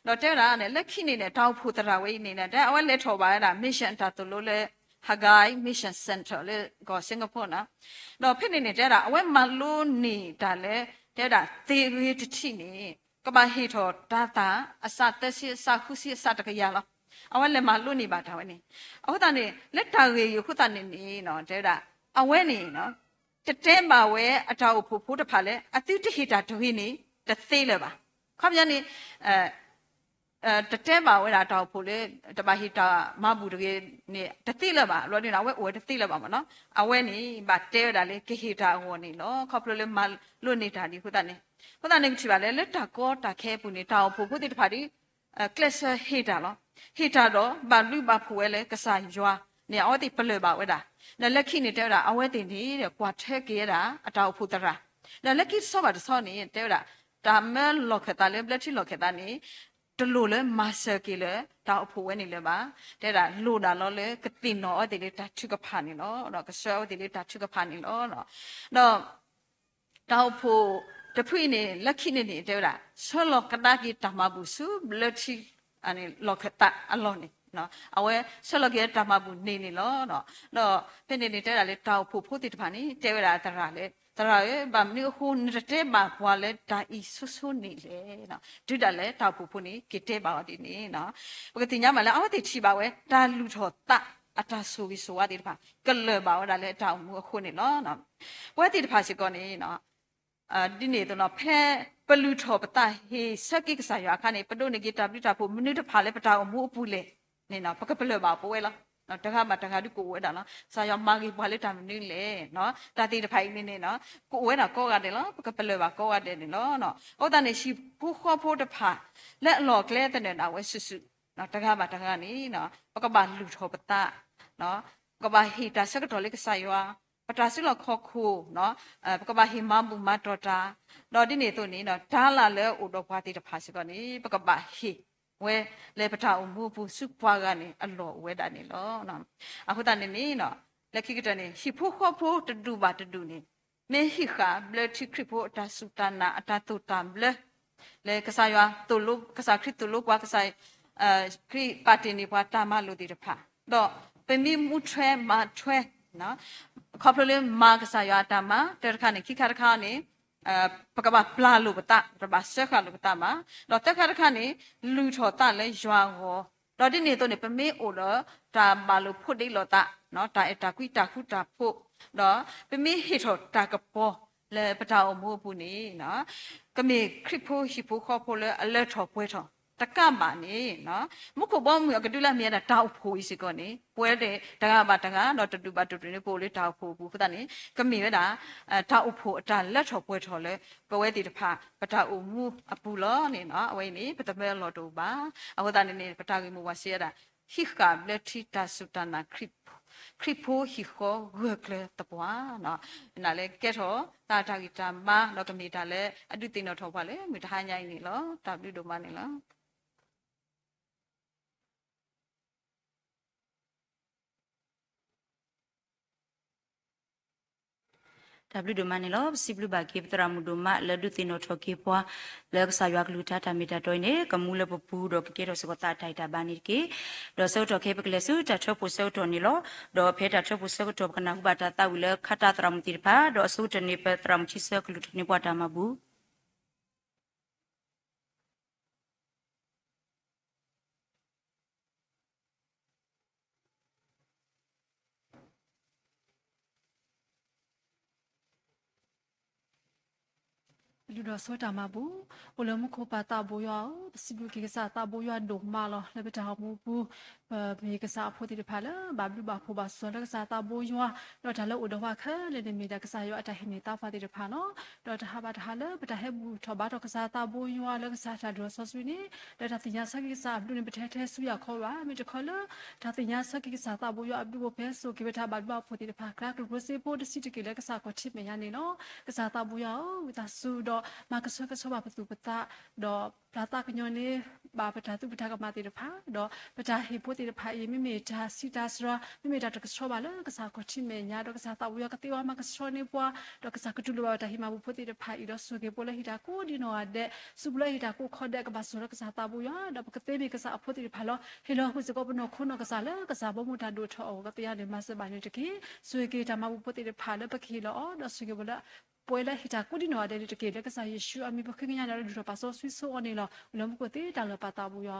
တော့တဲ့တာနဲ့လက်ခိနေတောက်ဖို့တရာဝဲနေနဲ့အဝဲလက်ထော်ပါရတာ mission တာတလို့လေHagai Mission Center လေကိုစင်ကာပူနော်တော့ဖြစ်နေတဲ့တာအဝဲမလို့နေတာလေတဲ့တာသေရီတချိနေကဘာဟီထော်တာတာအစတက်စီစခုစီစတကရလားအဝဲလည်းမလို့နေပါတာဝဲနေအခုတည်းလက်တာရေခုတည်းနေနော်တဲ့တာအဝဲနေနော်တတဲမှာဝဲအထောက်ဖို့တဖာလဲအတိတဟိတာဒွေနေတသေးလေပါခမရနေတတဲမှာဝဲတာတောက်ဖို့လေတပါဟိတာမဘူးတကယ်နေတသိလေပါလောနေတာဝဲတသိလေပါမနော်အဝဲနေဗတဲတာလေကိဟိတာဟောနေလောခေါပလိုလေမလွတ်နေတာဒီခုတည်းနေချီပါလေလက်တာကောတာခဲပူနေတောက်ဖို့ခုတိတဖာဒီကလစ်ဟိတာလောဟိတာတော့ဘာလူဘာဖွယ်လေကစားရွာနေအော်တိပလွယ်ပါဝဲတာလက်ခိနေတဲ့တာအဝဲတင်နေတဲ့ကွာထဲကေးတာအတောက်ဖို့တရာလက်ခိစောပါစောနေတဲ့တာဒါမဲလောခတာလေဘလက်ချီလောခတာနေတလို့လေမာဆာကီလေတောက်ဖို့ဝဲနေလေပါတဲ့တာလိုတာလောလေကတိနောအတိလေတချုကဖာနေလောတော့ကဆောအတိလေတချုကဖာနေလောတော့တောက်ဖို့တဖွိနေလက်ခိနေတဲ့တာဆောလောကတာကီတမဘူးစုဘလက်ချီအနေလောခတာအလောနေနော်အဝဲဆောလကေတမဘူးနေလောတော့ဖိနေတဲ့တာလေတောက်ဖို့တိတဖာနေတဲဝတာတရာလေတရာရဲ့ဗမနီဟိုနေတဲ့ပါဘွာလေဒါဤဆွနေလေနော်ဒုတလေတောက်ဖို့နေကတဲ့ပါဒီနေနော်ပကတိညမလဲအဝတိချီပါဝဲဒါလူထောတအတာဆိုပြီးဆိုရတဲ့တဖာကလပါဝဒါလေတောက်မှုခုနေလောနော်ဝဲတိတဖာစီကောနေနော်ဒီနေတော့ဖဲပလူထောပတဟေစကိကဆာရခါနေပဒုနေကတပလိတာဖို့မိနစ်တဖာလေပတာအမှုအပူလေနေနော်ပကပလပါပွဲလားနော်တခါမှတခါဒီကိုဝဲတာနော်ဆာရမာကြီးဘာလေတာမနေလေနော်တာတိတဖိုင်နေနော်ကိုဝဲတာကောရတယ်နော်ပကပလပါကောရတယ်နော်ဟုတ်တယ်ရှိဖို့ခေါ်ဖို့တဖာလက်အလော်ကလဲတဲ့နော်ဝဲဆွနော်တခါမှတခါနေနော်ပကပါလူထောပတနော်ကဘာဟီတာစကတော်လေးကဆာရွာပတာစုလခေါ်ခုနော်ပကဘာဟီမဘူမတော်တာတော့ဒီနေသူနေနော်ဒါလာလဲဥတော်ဘွားတိတဖာစီကနေပကဘာဟီဝဲလေပတာအမှုဘူးစုပွားကနေအလောဝဲတာနေလောနော်အခုတနေနေနော်လက်ခိကတနေဟီဖို့ခေါ်ဖို့တတူပါတတူနေမေဟီခါဘလက်ချီခရဖို့တာစုတနာအတာတူတမ်ဘလလေကစားရွာတူလုကစားခရတူလုကွာကစားခရပါတင်နေပွားတာမလို့တိတဖာတော့ပမီမှုထွဲမထွဲနော်ခေါပလလေမာကစားရွာတာမတဲ့ခါနေခိခါခါနေပကဘာပလာလူပတာပဘာဆက်ခါလူပတာမှာတော့တက်ခါတခါနေလူထော်တလဲရွာဟောတော့ဒီနေတော့နေပမေအိုတော့ဒါမာလူဖုတ်တိလောတာနော်ဒါအတာကွီတာခုတာဖို့တော့ပမေဟီထော်တာကပေါ်လဲပတာအမိုးဘူးနေနော်ကမေခရစ်ဖိုဟီဖိုခေါ်ဖို့လဲအလက်ထော်ပွဲထော်တကမာနေနော်မခုဘောမြကတူလာမြတာတောက်ဖို့စီကောနေပွဲတဲ့တကပါတကတော့တူတူပါတူတူနေကိုလေးတောက်ဖို့ဘူးခသနေကမီရတာတောက်ဖို့အတလက်ထော်ပွဲထော်လဲပဝဲတီတဖာပတာအမှုအပူလောနေနော်အဝိနေပတမဲလောတူပါအခုတနေပတာကြီးမူဝစီရတာဟိကဘလက်တီတာစုတနာခရစ်ဖိုဟီခေါ်ဝက်ကလေတပွားနော်နာလေကဲထောတာတာဂီတာမတော့ကမီတာလေအတုတင်တော့ထောပါလေမိတဟညိုင်းနေလောတာဘလူတို့မနေလော W ဒမနီလောစီဘလူဘာကေပတရာမူဒမလဒုတင်နောထကေပွားလက်ဆာရွာကလူတာတမီတာတိုင်နေကမူလပပူဒေါကေရောစကတာထိုက်တာဘာနိကေဒေါဆောထကေပကလဆုတထပူဆောထနီလောဒေါဖေတာထပူဆောထကနာဟုဘာတာတာဝလခတာတရမတိဖာဒေါဆုတနေပတရမချိဆကလူတနေပွားတာမဘူး လူတော်စောတာမဘူးဘလမခိုပါတာဘိုယောစီဘကိကစားတာဘိုယောဒုံမာလောလေဘတာမူဘူးဘေကစားဖို့တိဖာလာဘာဘလူဘာဖိုဘာစောလကစားတာဘိုယောတော့ဒါလို့ဥတော်ခလေနေမီတာကစားယောအတဟိနေတာဖာတိဖာနော်တော့တဟာဘာတဟာလဘတာဟဲဘူးထဘာတော့ကစားတာဘိုယောလကစားတာဒရဆောဆွီနေတော့တတင်ညာစကိစားဘလူနေပထဲထဲဆူရခေါ်ပါမိတခေါ်လဒါတင်ညာစကိစားတာဘိုယောအဘလူဘဖဲဆိုကိဘတာဘာဘာဖို့တိဖာကရကရစီပိုတစီတကိလေကစားကိုချစ်မရနေနော်ကစားတာဘိုယောဝတာဆူတော့มากระทรวงประตูปตาดอปลาตากญนี่บาปตาตุปตากมาติรพาดอปตาเฮปุติรพาไม่มีจาสิตาสระไม่มีดากระทรวงบาลกษากชิเมญาดอกษาตาวิยกติว่ามากระทรวงนี่ปัวดอกษากจุลบาตาหิมาบุปุติรพาอีดอสุเกปุเลหิตากูดิโนอเดสุบุเลหิตากูขอเดกบาสุรกษาตาบุยาดอกกติมีกษาปุติรพาลเฮโลหุสกบโนคุนกษาเลกษาบ่มุตาดูทอกติยาเดมาสบานิตกีสุเกตามาบุปุติรพาลปะคีลอดอสุเกบุละป่วยแล้วหิตากูดิโนอเดตกีเลกษาเยชูอามีบ่คือญาดอดูปาโซสวิโซอนี่ลอลมกุติตาลปาตาบุยา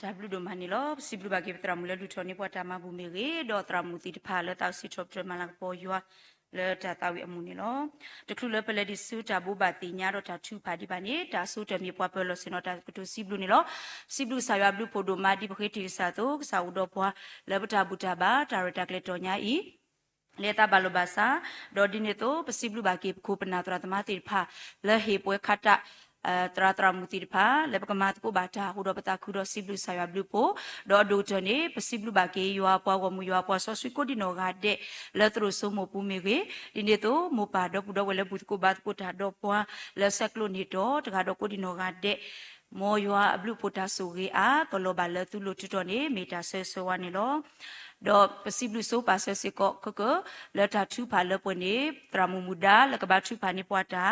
ဒါဘလူဒိုမနီလောစီဘလူဘာကေပတရာမူလလူထောနေပွားတာမဘူးမေရေဒေါ်တရာမူတီတဖာလတောက်စီထောပထမလာပေါ်ယွာလေတာတာဝီအမှုနေလောတခုလပလက်ဒီဆူတာဘူဘာတိညာတော့တာထူဖာဒီပါနေတာဆူတမြေပွားပလောစင်တော့တာကတူစီဘလူနေလောစီဘလူဆာယဘလူပိုဒိုမာဒီပခေတီဆာတော့ဆာဝတော့ပွားလေပတာဘူတာဘာတာရတာကလေတော်ညာဤလေတာဘလိုဘာစာဒေါ်ဒီနေတော့ပစီဘလူဘာကေခုပနာတရာတမတိဖာလေဟေပွဲခတာတရာတရာမူတီဖာလေပကမတ်ကိုဘာတာဟူတော့ပတာခုတော့စီဘလူဆာယဘလူပိုဒေါ်ဒိုတနေပစီဘလူဘာကေယွာပွားဝမူယွာပွားဆောဆွီကိုဒီနောဂါတဲ့လက်ထရဆုမပူမီကေဒီနေတော့မူပါတော့ပူတော့ဝဲလေဘူးကိုဘတ်ကိုတာတော့ပွားလက်ဆက်ကလိုနေတော့တကတော့ကိုဒီနောဂါတဲ့မောယွာဘလူပိုတာဆိုကေအာကလောဘာလက်သူလို့တွတ်နေမီတာဆဲဆွာနေလောတော့ပစီဘလူဆိုပါဆဲစကောကလက်တာထူဖာလပွနေတရာမူမူဒါလကဘာထူဖာနေပွားတာ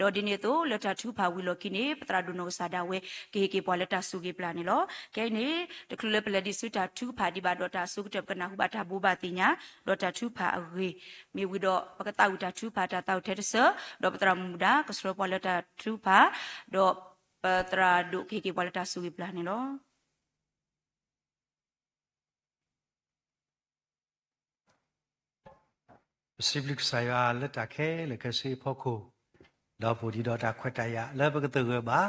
တော့ဒီနေတော့လက်တာထူဖာဝီလောကိနေပတရာဒုနောဆာဒါဝဲကေပွာလက်တာဆူကေပလာနေလောကဲနေတခုလပလက်ဒီစူတာထူဖာဒီဘာဒေါ်တာဆူကတကနာဟုဘာတာဘူဘာတိညာဒေါ်တာထူဖာအဝေမေဝီတော့ပကတာဝီတာထူဖာတာတောက်တဲ့ဆတော့ပတရာမူဒါကစရောပွာလက်တာထူဖာတော့ပတရာဒုကေပွာလက်တာဆူကေပလာနေလောสิบลิกสายาเลตาแค่เลกสีพ่อคูดอปูดีดอตาขวดตายาแล้วปกติเลยบ้า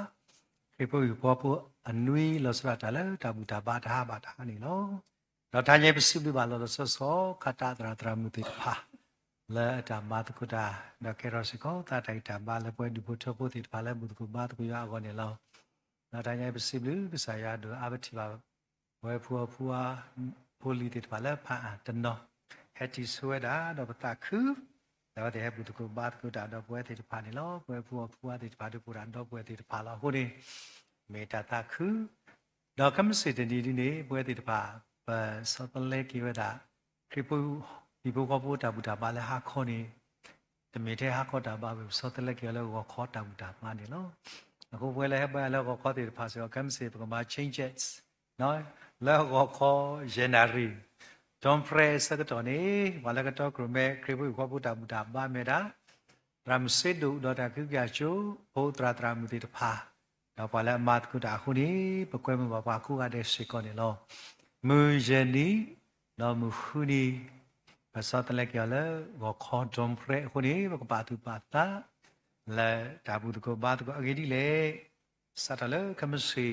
คือพวกอยู่พ่อผู้อันนุยเราสระตาแล้วตาบุตาบาทาบาทานี่เนาะเราทานยังเป็นสิบลิบาเราสอคาตาตราตรามุติพาแล้วตาบาตกุดาเราแค่เราสิเขาตาใจตาบาแล้วพอดูพุทธพุทธิพาแล้วบุตรกุบาตกุยาก่อนเนี่ยเราทานยังเป็นสิบลิบสายาดูอาบัติบาไว้ผู้ผู้ลีติพาแล้วพาตันเนาะเฮติสวยดาดอกตาคือแต่ว่าแต่บุตรกูบาตกูดาดอกบัวติดพานี่ล้อบัวผัวติดพาดูกูดาดอกบัวติดพาล้อคนนี้เมตตาคือดอกคำสิทธิ์ดีนี่บัวติดพาเปิดสอบเล็กกี่เวลาคือผู้ก็พูดตาบุตรบาเลยหักคนนี้แต่ไม่ได้หักก็ตาบาแบบสอบเล็กกี่แล้วก็ขอตาบุตรมานี่ล้อแล้วก็เวลาให้ไปแล้วก็ขอติดพาเสียคำสิทธิ์ก็มา changes น้อยแล้วก็ขอ generate Don't pray สักตัวนี้วันละก็ต้องกลุ่มแม่คริบุขวบุตรบุตรบ้านเมดารำเสดุดอตาคือยาจูโพตราตรามุติตภาเราพอแล้วมาคุดาคุนี้ประกอบมือบ่าวคู่กันเดสิก่อนนี่ล้อมือเจนี่เรามือคุนี้ภาษาตะเล็กยาเลยก็ขอ Don't pray คุนี้ประกอบปาตุปาตาและตาบุตรก็บาตุก็อเกดิเลยสัตว์เลยคำสี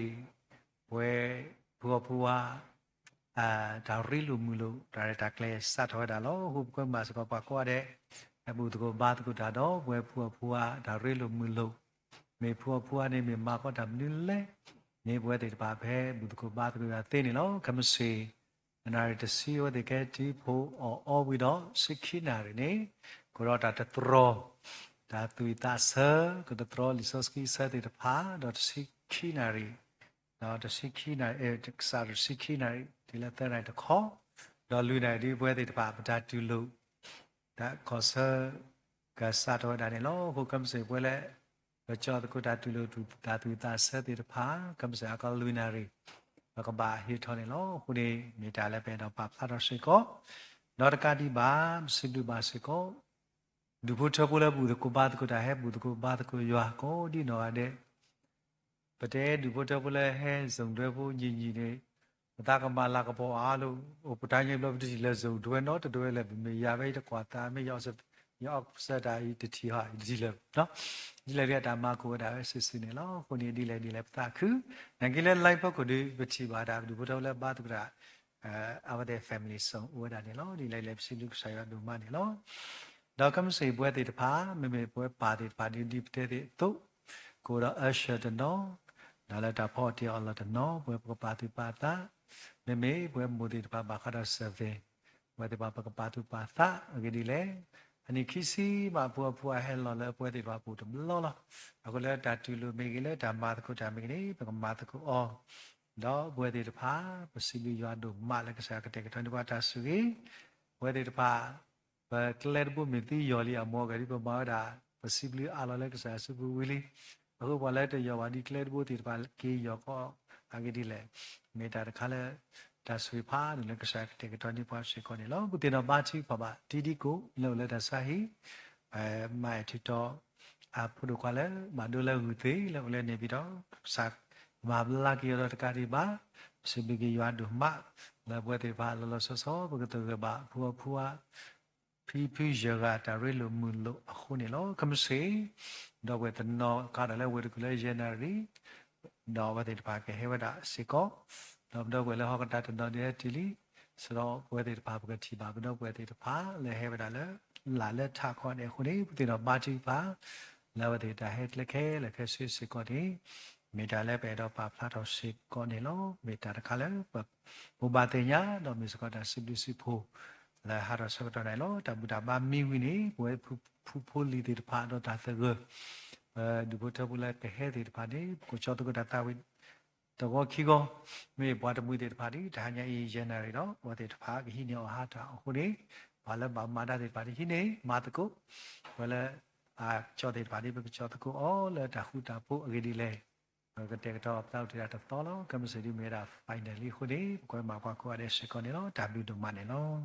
เวผัวดาวริลุมุลุดาวตะเกลสัตว์หัวดาล้อหุบก็มาสกปรกว่าเดบุตรก็บาตรก็ดาดอเวผัวดาวริลุมุลุมีผัวนี่มีมาก็ดำนี่แหละนี่บัวติดปาเพบุตรก็บาตรก็เต้นนี่ล้อคำสีนาริตสีว่าเด็กที่ผู้อ้อวิดอสิกขีนารินี่ก็รอดาตะตรอดาตุยตาเซก็ตะตรอลิโซสกีเซติดพาดอสิกขีนาริดอตสิกขีนาสารสิกขีนาริဒီလက်တဲ့တိုင်းတခေါ်တော့လူနိုင်ဒီပွဲတွေတပါပတာတူလို့ဒါခေါ်စကစားတော့ဒါနဲ့လောဟိုကမ်စေပွဲလဲကြောတကုတာတူလို့ဒါတူတာဆက်တဲ့တဖာကမ်စေအကလူနာရီဘကဘာဟီထော်နေလောဟိုဒီမိတာလည်းပဲတော့ပါဖတ်တော့စေကောတော့တကတိပါစစ်တူပါစေကောဒုဖို့ထပိုးလဲဘူးတကူပါတကူတာဟဲဘူးတကူပါတကူရွာကိုဒီနော်တဲ့ပတဲဒုဖို့ထပိုးလဲဟဲစုံတွဲဖို့ညီညီနေตากมาลากปออาลูโอปทานยังบ่ติเลซูด้วยเนาะตะด้วยแลมียาไว้ตะกว่าตาไม่ยอสะดาอีติทีหาดิเลเนาะดิเลเรียตามาโคดาซิๆนี่เนาะคนนี้ดิเลตาคือนังกิเลไลฟ์ก็ดิวิธีบาดาดูบ่ได้แล้วบาตุกระour family song ဥဒါนี่เนาะดิเลสิลุกใส่ว่าดูมานี่เนาะดอกคำสิบ่ติตะพาไม่บ่ปาติปาดิเตติตุကိုတော့အရှတနောဒါလည်းတာဖို့တီအလတနောဘွယ်ပကပါတိပါတာမေဘွယ်မူဒီတပါဘာခရဆဗေဘွယ်တပါပကပါတုပါတာအကြဒီလေအနိခိစီမဘွယ်ဟဲလောလေဘွယ်တိပါပူတမလောလအခုလည်းတာတူလူမေကလေးဓမ္မတကုဓမ္မကလေးပကမာတကုအောတော့ဘွယ်တိတပါပစီလူရွာတို့မလည်းကစားကတဲ့ကထွန်းတပါတာစုကြီးဘွယ်တိတပါဘကလဲဘုမီတီယောလီအမောဂရီပမာဒါပစီလူအလောလည်းကစားစုဘူးဝီလီအခုဘာလဲတဲ့ယောဝါဒီကလဲဘုတိတပါကေယောကောအကြဒီလေမေတာတခါလဲဒါဆွေဖားတယ်ကစားတဲ့ကတော်ဒီပါရှိခေါ်နေလို့ကုတင်တော်ပါချီဖပါတီဒီကိုလောက်လက်တဆာဟီမိုင်တီတော်အဖုဒကလည်းမဒိုလဲဟူသေးလောက်လဲနေပြီးတော့စာမဘလာကီရတကာဒီပါ Sibiki yuadu ma la buat ba lo so begitu ba pua pi jaga tarilu mulu aku ni lo kamsi dah buat no kadang buat kuliah jenari dah buat ba ke hewa dah siko dah buat le hok dah dah dia tili so buat ba buat tiba dah buat ba le hewa dah le la le thak kon aku ni betul dah baca ba la buat dah het le ke siko ni Meda le pe do pa pla do si ko ni lo meda ta kha le bo ba te nya do mi so ko da si bi si pho la ha do so do nai lo ta bu da ba mi wi ni bo phu li de pa do ta se ge du bo ta bu la pe he de pa ni ko cho to ko da ta wi to ko khi ko me bo ta mu de pa ni da nya yi yen na ri do bo de pa hi ni o ha ta ho ni ba le ba ma da de pa ni hi ni ma ta ko ba le cho de pa ni be cho ta ko o le da hu ta po ge di le cái tiền đó tao thì đã to lắm, cái gì đi mới đã finally khu đấy, coi mà qua đây sẽ có này nó, tạm được mà này nó.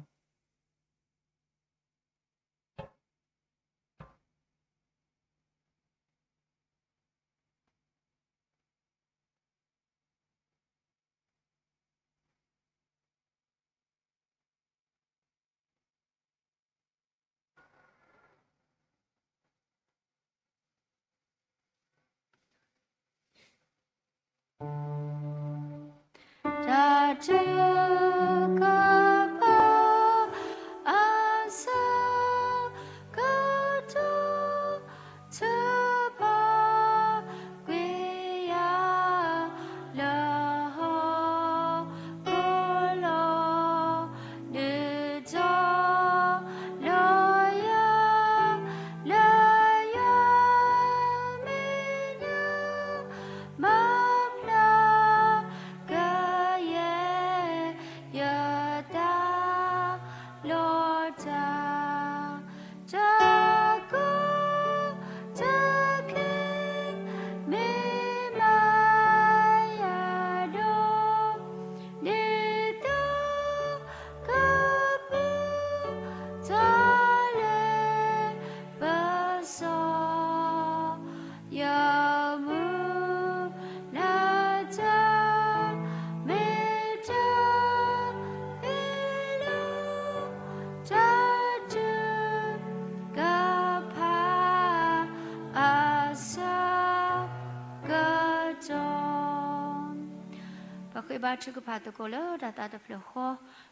ba chu ka pha to ko lo da ta de phlo kho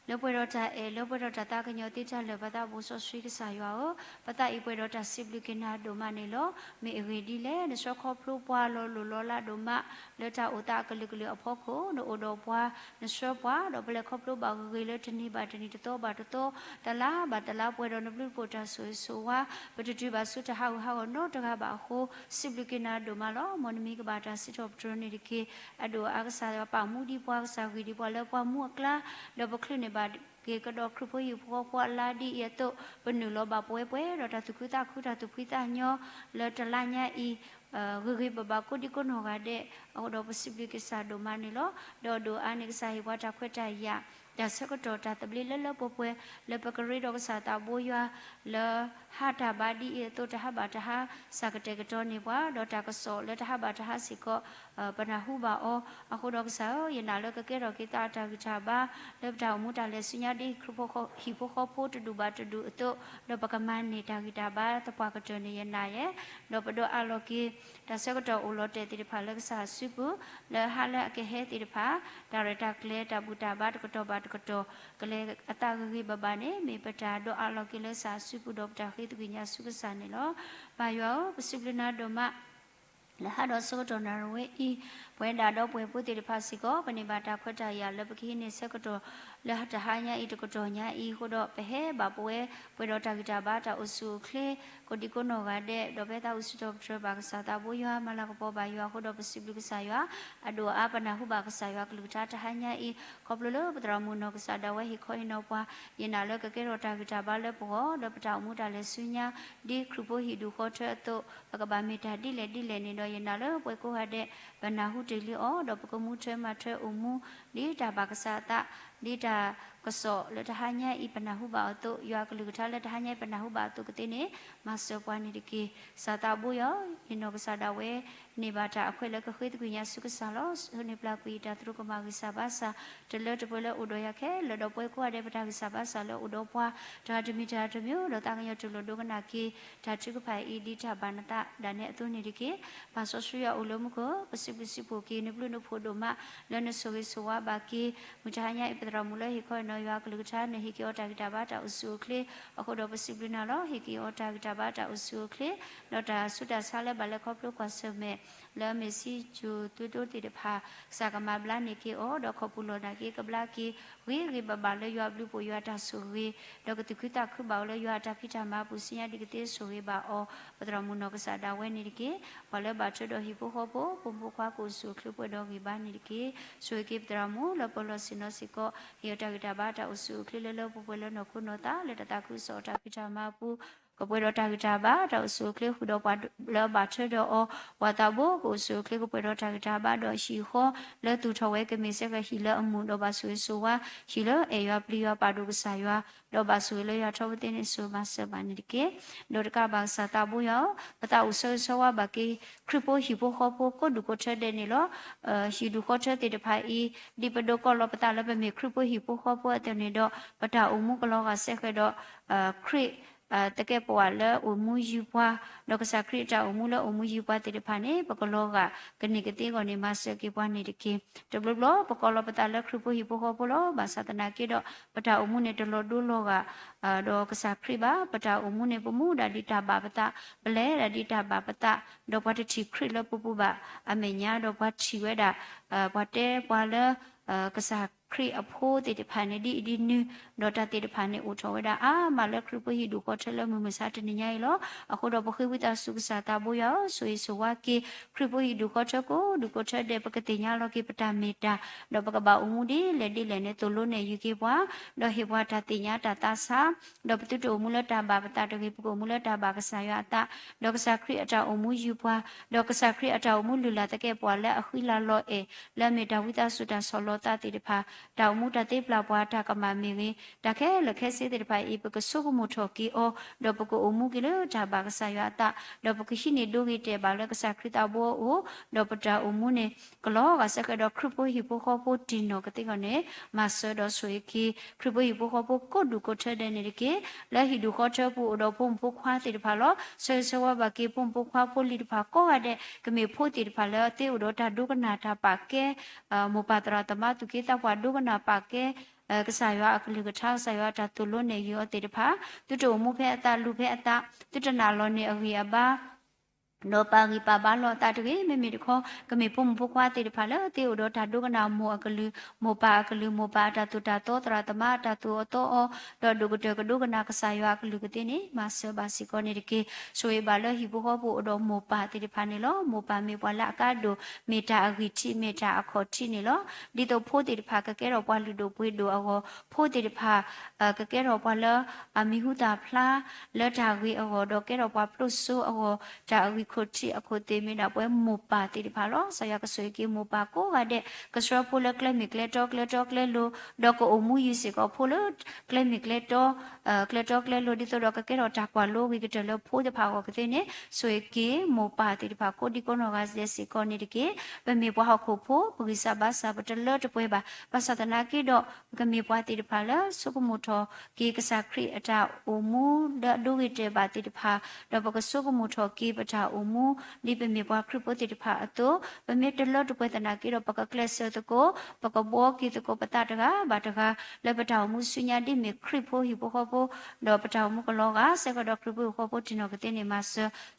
lo pwe ro ta lo pwe ro ta ta ka nyo ti cha lo ba ta bo so swi ka sa yo o ba ta I pwe ro ta sip lu ke na do ma ne lo me e re di le ne so kho phlo pwa lo la do ma le ta o ta ka lu a pho ko no o do pwa ne so pwa do ple kho phlo ba ge le tni ba to ta la pwe ro no plu po ta so wa ba tu ba su ta ha no ta ga ba ho sip lu ke na do ma lo mo ni mi ka ba ta si to tro ni ke a do a ka sa pa mu di pwa sa wi di pwa le pwa mu kla do ba khlu ne ba ke ka do khru pho yu pho la di ye to pa nu lo ba pwe ro ta tu khu ta nyo le ta la nya I ge ba ko di ko no ga de o do possible ke sa do ma ni lo do a ni sa hi wa ta khwet ta ya da sa ko to ta tabli le po pwe le pa ka ri do ka sa ta bo ya le ha ta ba di ye to ta ha ba ta ha sa ka te ka to ni bwa do ta ka so le ta ha ba ta ha si ko pa na hu ba o a ko do ka sa ye na le ka ke ro ke ta ta ba le ta mu ta le su nya di khru pho hi pho pho tu du ba tu du to do pa ka man ni ta ba ta pa ka to ni ye na ye do pa do a lo ki da sa ko to o lo te ti pha le ka sa su pu le ha le ke he ti pha da re ta kle ta bu ta ba ko toကလေးအတာဂေဘဘာနေမေပတာဒေါအလောကိလစာစုပုဒေါပတာခိတကိညာစုကစာနေလောဘာယောပစုပလနာဒေါမလဟာဒေါစောတောနာရဝေဤပွဲဒါတော့ပွဲပုတိတဖစီကောပနိဘာတာခွတ်တာရလပခိနေဆက်ကတော်လဟတဟာညာဤတကတော်ညာဤဟိုတော့ဘဟဲဘာပွဲတော်တာဂီတာဘာတာအစုခလေကိုဒီကိုနောကတဲ့ဒေါဘေတာဥစုတော်ထဘာကစားတာဘူယောမလာကပေါ်ဘာယောဟိုတော့ပစီပလူကစားယောအဒိုအပနာဟုဘာကစားယောကလူတာတဟာညာဤကောပလလပတရမုနောကစားတာဝဲဟိခွိနောပွားယနာလကကေတော်တာဂီတာဘာလဲပေါ်ဒေါပတာမူတာလဲဆုညာဒီခရုပိုဟိဒုခေါ်ထတော့ဘကဘာမီတာဒီလေနေတော့ယနာလပွဲကိုဟာတဲ့ဘနာဟုတေလီအော်တော့ပကမှုထွဲမှာထွဲအုံမူဒီတာဘာကစားတာဒီတာက ကစောလတဟညာဤပနာဟုပါတုရွာကလူကထလတဟညာပနာဟုပါတုကတိနေမဆောပွားနေတကေစာတာဘူယောယနောကစားတာဝဲနေပါတာအခွဲလကခွေးတကွညာစုကစားလို့ဟိုနေပလာကွီတာသူကမကိစားပါစာတလတပွဲလဥဒရခဲလတော့ပွဲကွာတဲ့ပတာကိစားပါစာလို့ဥဒပွားဒါတမီတာတမျိုးတော့တာငရတူလို့ဒုကနာကေဒါချုကဖိုင်ဤဒီတာဘာနတာဒါနဲ့အသွနေတကေပါဆောဆူရဥလုံးမကိုပစိပစိပိုကေနေပလူနဖို့ဒိုမလနဆိုဝေဆိုဝါဘာကေမူချာညာဣပဒရမူလဟိခေါနော်ရွာကလူချာနေဟိကေောတာဂီတာဘာတာဥစုခလေအခုတော့ပစိပလနာလို့ဟိကေောတာဂီတာဘာတာဥစုခလေတော့တာဆုတာဆာလဲဘာလဲခေါပလို့ကွာဆမဲလဲမေစီဂျူတူတူတီတဖာစာကမဘလာနေကေအောတော့ခပူလောနာကေကဘလာကေဝေရီဘဘာလဲရွာဘလူပိုရွာတာဆူဝေတော့ကတိခိတာခုဘောလဲရွာတာခိတာမပူစင်ရဒီကတိဆူဝေဘာအောပဒရမူနောကစားတာဝဲနေဒီကေဘာလဲဘာချတော့ဟိပိုဟောပိုပုံပခွာကိုဆူခလပွတော့ဂီဘာနေဒီကေဆွေကေပဒရမူလပလစင်နစီကိုဟီတာဂီတာဘာတာဥစုခလလလပပလနခုနောတာလက်တာခုစောတာခိတာမပူကပွေတော့တာဂီတာဘာတော့ဆူခလခုတော့ပါလဘာချတော့ဝါတာဘောကိုဆူခလကပွေတော့တာဂီတာဘာတော့ရှိခောလဲတူထဝဲကမေဆက်ကဟီလအမှုတော့ပါဆွေဆိုဝါရှိလအေရွာပလီရွာပါဒုကဆာရွာတော့ပါဆွေလဲရွာထဝတဲ့နေဆိုမဆဘာနေကေတော့ကဘာစာတာဘူးယောပတာဥဆောဆောဝါဘကေခရပိုဟီပိုခောပိုကိုဒုကိုချက်တဲ့နေလောရှိဒုကိုချက်တဲ့ဖိုင်ဤဒီပဒိုကောလောပတာလဲပဲမေခရပိုဟီပိုခောပိုတဲ့နေတော့ပတာဥမှုကလောကဆက်ခဲ့တော့ခရတကယ်ပွားလဲအမှုယူပွားတော့ကစားခရစ်တာအမှုလဲအမှုယူပွားတဲ့ဖာနေပကလောကကနေကတိကိုနေမဆကေပွားနေတကေတဘလပကလောပတာလဲခရပဟိပခောပလောဘာသတနာကေတော့ပတာအမှုနေတလောဒုလောကတော့ကစားခရပါပတာအမှုနေပမှုဒါဒီတာဘာပတာပလဲဒါဒီတာဘာပတာတော့ဘာတချီခရလပပဘာအမေညာတော့ဘာချီဝဲတာဘာတဲပွားလဲကစားခရီအဖိုးတေတဖာနေဒီနူဒေါ်တာတေတဖာနေအိုထောဝဒါအာမလခရပဟီဒူကောထလမမစာတနေညိုင်လောအခုတော့ပခိဝိတာစုကစားတာဘောယောဆွေဆိုဝါကေခရပဟီဒူကောထကိုဒူကောထတဲ့ပကတိညာလောကေပတာမေတာတော့ပကဘာအမှုဒီလက်ဒီလည်းနေတူလို့နေယူကေပွားတော့ဟေဘွားတာတိညာတာတာစာတော့ပတုတူမူလတာဘာပတာတကေပကိုမူလတာဘာကစားရတာတော့ကစားခရီအတောအမှုယူပွားတော့ကစားခရီအတောအမှုလူလာတကေပွားလက်အခီလာလောအေလက်မေတာဝိတာစုတာဆောလောတာတေတဖာတောင်မူတတိပလာပွားတာကမမီဝေတခဲလခဲစေတဲ့ဖိုင်ဤပကဆုကမှုထော်ကီအောဒပကိုအမှုကလေတာဘာကဆာယတာဒပကရှိနေဒိုဂီတေဘာလကဆာခရတာဘောအိုဒပတာအမှုနေကလောကစကဒခရပိုဟိပိုခောပိုတီနိုကတိကနေမဆဒဆွေကီခရပိုဟိပိုခောပိုကိုဒုကိုထတဲ့နေကေလဲဟိဒုခောထပူဒပုံပိုခွားတေဖာလောဆွေဆဝဘကေပုံပိုခွားပိုလီတဖာကောရတဲ့ကမေဖို့တေတဖာလဲတေဥဒတာဒုကနာတာပါကဲမောပတရာတမတုကေတပွားဒုကနာပါကဲကစားရွာအကလူကထားဆာရွာတာတူလို့နေရောတေတဖာတူတူမှုဖဲအတာလူဖဲအတာတူတနာလောနေအဝီအဘာနောပါဂီပါဘာလောတာတကေမေမေတခောကမေပုံပုခွာတေတဖာလဲတေဥဒတာဒုကနာမောအကလူမောပါအကလူမောပါတာတူတာတောတရာတမတာတူတောတော့ဒုကတကဒုကနာကစားရွာကလူကတိနေမဆဘာစီကောနေတကေဆိုရပါလဲဟိဘောဘောအတော်မောပါတေတဖာနေလောမောပါမေပွာလာကဒိုမေတာအဂီချိမေတာအခေါ်ချိနေလောဒီတော့ဖိုးတေတဖာကကဲတော့ပွာလူတို့ပွေးတို့အောဖိုးတေတဖာကကဲတော့ပွာလအမီဟုတာဖလားလက်တာဂီအောတော့ကဲတော့ပွာပလုဆိုအောတာဂီခုချီအခုတေမီနာပွဲမူပါတေဒီဖာလောဆရာကဆွေကီမူပါကိုကတဲ့ကစရဖိုလကလမီကလက်တော့လိုဒေါကအမှုယူစီကဖိုလကလမီကလက်တော့ကလက်တော့လိုဒီတော့ကကဲတော့တာကွာလိုဝီကတလဖိုးတဖာကိုကတဲ့နေဆွေကီမူပါတေဒီဖာကိုဒီကောနောကစစီကောနေဒီကေပမေပွားခုဖိုပဂိစာဘာစာပတလတပွဲပါပသတနာကေတော့ကမေပွားတေဒီဖာလာစုကမူထောကီကစားခရီအတာအမှုဒုဝိတေပါတေဒီဖာတော့ပကစုကမူထောကီပတာအမှုဒီပမေပွားခရပတိတဖာအတုပမေတလောတပတနာကိရပကကလဆတကိုပကဘောကိတကိုပတတကဘာတကလပတောင်မှုဆုညာဒီမေခရဖိုဟိဘောဘောဒေါပတောင်မှုကလောကစကဒေါခရဖိုဟောဘောတင်ကတိနေမဆ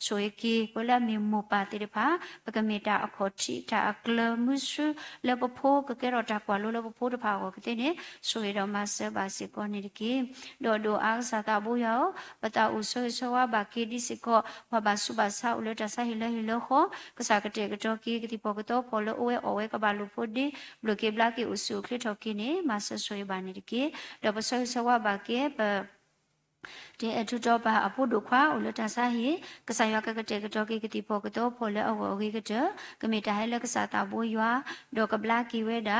ဆိုယကိပလမေမူပါတိတဖာပကမေတာအခေါ်ချိတာအကလမှုဆုလပဖိုကကေရတာကွာလောလပဖိုတဖာကိုကတိနေဆိုရတော့မဆဘာစီကောနေတကိဒေါဒိုအားစတာဘူယောပတာဥဆွေဆွာဘာကိဒီစကောဝဘာစုဘာဆာဥလတဆာဟိလဟိလောခောကစားကတဲ့ကတော့ကီကတိပေါ်ကတော့ပေါ်လို့အဝဲကဘာလို့ဖို့ဒီဘလကေဘလာကေဥစုခလထော်ကီနေမဆဆွေဘာနေတကေတော့ပဆွေဆွာဘာကေပ ဒီအထူးတော့ပါအဖို့တို့ခွာဦးလတဆာဟိကဆာယကကတဲ့ကတော့ကိကတိဖို့ကတော့ဖော်လဲအဝဝေကတဲ့ကမေတာဟဲလကစားတာဘိုးရွာဒေါကဘလာကီဝဲတာ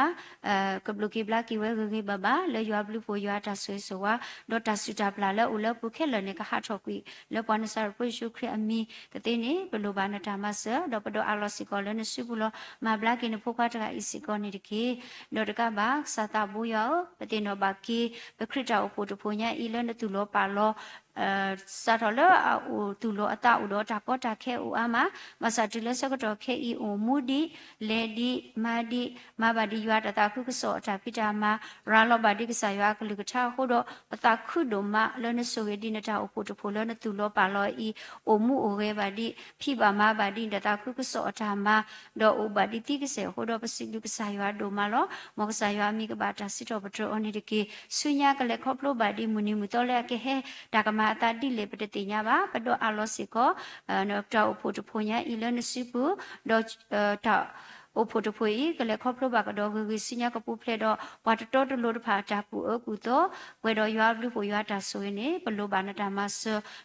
ကဘလူကီဘလာကီဝဲဂေဘဘာလဲရွာဘလူဖို့ရွာတာဆွေဆိုဝါဒေါတာစူတာပလာလဲဦးလပုခဲလနေကဟာထော်ကွီလဲပွားနဆာပွေရှုခရအမီကတဲ့နေဘလူဘာနတာမဆဒေါပဒေါအလောစီကောလဲနစုဘူးလမဘလာကင်းဖို့ခွာတကအီစီကောနေတကေဒေါတကဘာစာတာဘိုးရွာပတင်တော့ဘာကီပခရတာအဖို့တဖို့ညာအီလဲနတူလောပါလောစာတော်လအူတူလောအတဥတော်တာပေါ်တာခဲဦးအမမစာတူလစကတော့ခဲဤအိုမူဒီလေဒီမာဒီမဘာဒီရွာတတာခုကစောအတာပိတာမရာလောဘာဒီကဆာရွာကလူကချဟိုတော့ပတာခုဒိုမလောနဆိုဝေဒီနတာအဖို့တဖို့လောနတူလောပါလောဤအိုမူအိုဝဲဘာဒီဖိပါမဘာဒီတတာခုကစောအတာမတော့ဥဘာဒီတိကစေဟိုတော့ပစီလူကဆာရွာဒိုမလောမောကဆာရွာမိကဘာတာစစ်တော်ပထရောအနိတကေဆုညာကလည်းခေါပလိုဘာဒီမူနီမူတော်လဲကဟဲတာကမအတာတိလေပတတိညာပါပဒေါအလောစီကောနော်တောက်ဖို့တဖို့ညာအီလနစီပူဒေါတာအဖို့တဖို့ဤကလည်းခေါပလိုဘာကတော့ဂီစညာကပူဖလက်တော့ဘာတတော်တလို့တဖာတာပူအကူတော့ဝဲတော့ရွာလူဖို့ရွာတာဆိုရင်ဘလိုဘာနတာမဆ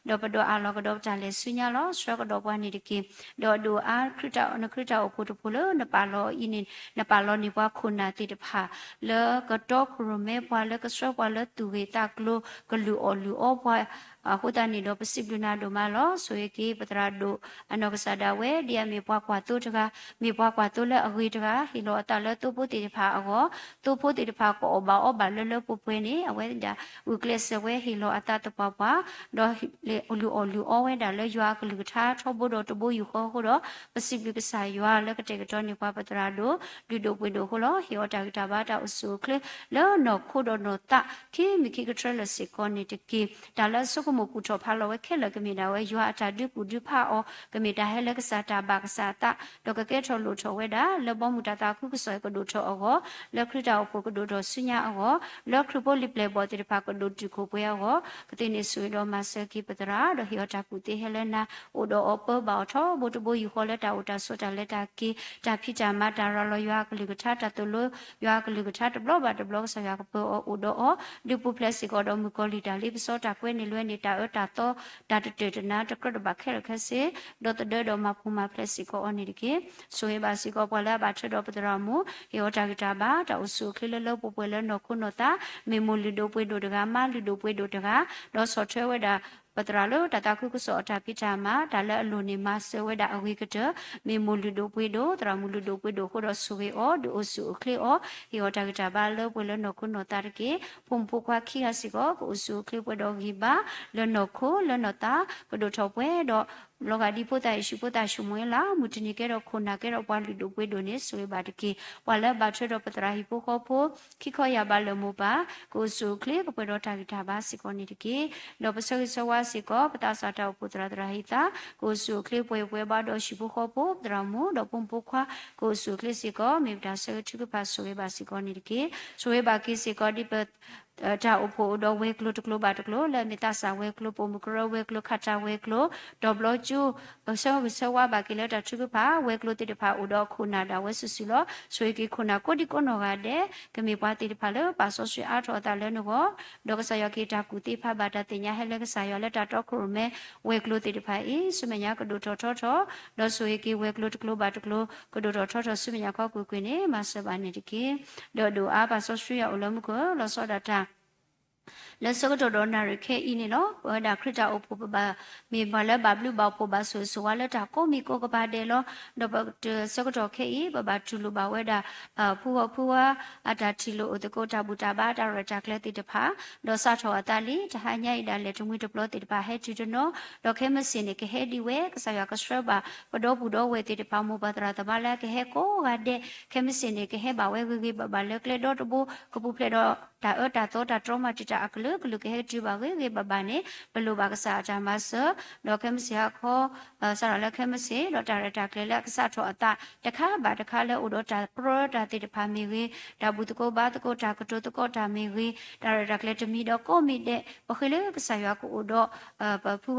တော့ပဒေါအလောကတော့တာလေစညာလောစရကတော့ဘွားနေတကေတော့ဒူအားခရတာနခရတာအဖို့တဖို့လို့နပါလောဤနေနပါလောနေဘွားခုနာတိတဖာလေကတော့ခရမဲဘွားလေကစရဘွားလေတူဝေတာကလိုကလူအော်လူအော်ဘွားဟိုတန်နေတော့ပစိပလူနာဒိုမလောဆိုရကေပတရာဒိုအနောကဆာဒဝဲဒီယမေပွားကွာတိုတကမေပွားကွာတိုလဲအဝေတကဟီလောအတလဲတိုပိုတီတဖာအောတိုပိုတီတဖာကိုအဘာလလပပွေးနေအဝဲဒါဝကလစ်ဝဲဟီလောအတတပပွားတော့လေအလူအဝဲဒါလဲရွာကလူထားထောဘဒိုတဘယူခေါ်ဟိုတော့ပစိပလူကဆာရွာလဲကတဲ့ကတော့နေပွားပတရာဒိုဒီဒိုပွေဒိုဟိုလောဟီယောတာကတာဘာတာအဆူကလေလောနောခိုဒိုနောတာခိမိခိကထရလစီကောနေတကီဒါလဲဆုကမကူချောဖာလောဝဲခဲလကမီနာဝဲရွာအတာဒုကူဒုဖာအောကမီတာဟဲလကစားတာဘာကစားတာတော့ကကဲထော်လို့ထော်ဝဲတာလဘောမူတာတာခုကဆွဲကဒုထော်အောလက်ခရတာဖို့ကဒုထော်စညာအောလက်ခရပိုလီပလေဘောတိဖာကဒုတူကိုပွဲအောကတိနေဆွေတော့မဆကီပတရာတော့ဟီယတာကူတေဟဲလနာအိုတော့အပဘောထောဘုတဘယူခေါ်လက်တာအိုတာဆွတာလက်တာကီတာဖိချာမတာရလောရွာကလူကထတာတလို့ရွာကလူကထတဘလောဘာတဘလောဆရာကပိုအိုတော့ဒီပူပလက်စီကတော့မူကောလီတာလေးပစောတာကွဲနေလွဲနေတာတာတော့ဒါတတေတနာတကရဘခဲခဆေဒေါ်တဒေဒေါ်မပူမဖလက်စီကိုအနိဒီကေဆိုရပါစီကိုပွာလာဘာထတော့ပဒရမူယောတာဂတာဘာတောဆုခလလပပွေလနခုနတာမေမိုလီဒိုပွေဒိုတကမလီဒိုပွေဒိုတကဒေါ်ဆော့ထွဲဝဲတာပတရာလိုတတာခုကစောအတာပိချာမှာဒါလည်းအလိုနေမှာဆွဲတာအဝေကတမေမိုလူဒိုပွေဒိုတရာမူလူဒိုပွေဒိုခိုတော့ဆွေအောဒိုအဆုခလေအောဟီယောတာကတာဘာလောပွေလနခုနတာရကေပုံပူခွာခိရစီကိုကိုအဆုခလေပွေတော့ဂီဘာလနခိုလနတာကဒိုထောပွေတော့လောကဒီပိုတာရှိပိုတာရှုမွေးလာမူတနီကဲတော့ခုနာကဲတော့ပွာလူဒိုပွေဒိုနေဆွေပါတကေပွာလည်းဘာချတော့ပတရာဟီပိုခေါ်ဖို့ခိခေါ်ရပါလမူပါကိုဆုခလေပွေတော့တာဂီတာဘာစီကိုနေတကေတော့ပစောဆဝါစီကိုပတာစာတောပုတရာတရာဟိတာကိုဆုခလေပွေဘာတော့ရှိဖို့ခေါ်ဖို့ဒရမူတော့ပုံပုခွာကိုဆုခလေစီကိုမေဗဒါဆချုကပါဆွေပါစီကိုနေတကေဆွေပါကိစီကိုဒီပတာအဖို့တော့ဝဲကလို့တကလို့ပါတကလို့လက်မီတာစာဝဲကလို့ပုံမကရဝဲကလို့ခတာဝဲကလို့ဒေါဘလကျူဆောဝါဘာကီလက်တာချုကပါဝဲကလို့တိတဖာဥတော့ခုနာတာဝဲဆူဆူလို့ဆွေကီခုနာကိုဒီကိုနော်ကတဲ့ကမေပွားတိတဖာလို့ပါဆောဆွေအားထောတာလဲနော်ဒေါကဆာယကီတာကူတိဖာဘာတာတင်ညာဟဲလကဆာယလက်တာတော့ခရမဲဝဲကလို့တိတဖာအေးဆုမညာကဒိုထောထောတော့ဆွေကီဝဲကလို့တကလို့ပါတကလို့ကဒိုထောထောဆုမညာခောက်ကွေနေမဆဘာနေတကီဒေါဒိုအားပါဆောဆွေရအလုံးကိုလောဆောဒတာလက်စကတော့နာရခဲအင်းနော်ဘာဒါခရတာအဖို့ပါမေဘလဘဘလူဘောဖို့ပါဆိုဝါလက်တာကိုမီကိုကပါတယ်လို့တော့စကတော့ခဲဘဘထူလူပါဝဲတာဖူဝအတာတီလိုတကိုတာဘူတာဘာတာရတာကလက်တိတဖာတော့စထောအတာလီတဟညိုက်တာလက်တမွေတပလောတိတဖာဟဲချူတနော်တော့ခဲမစင်နေကဟဲဒီဝဲကဆာယကစရဘာပဒေါဘူတော့ဝဲတိတဖာမောပတရာတဘာလာကဟဲကိုကတဲ့ခဲမစင်နေကဟဲဘာဝဲဂေဘလက်ကလက်တော့တဘူကပူဖလက်တော့တာတာတော့တာထရမတီတာအကလကလူကဟဲတူပါကေဘဘာနေဘလူဘာကစားအချာမဆတော့ခဲမစရာခေါ်ဆရာလက်ခဲမစေတော့တာရတာကလေးလက်ကစားထောအတာတခါဘာတခါလဲဥတော့တာပရောတာတိတဖာမီဝေဒါဘူးတကောဘာတကောတာကတိုတကောတာမီဝေတာရတာကလေးတမီတော့ကိုမီတဲ့ပခလေးကစားရကိုဥတော့ဖူ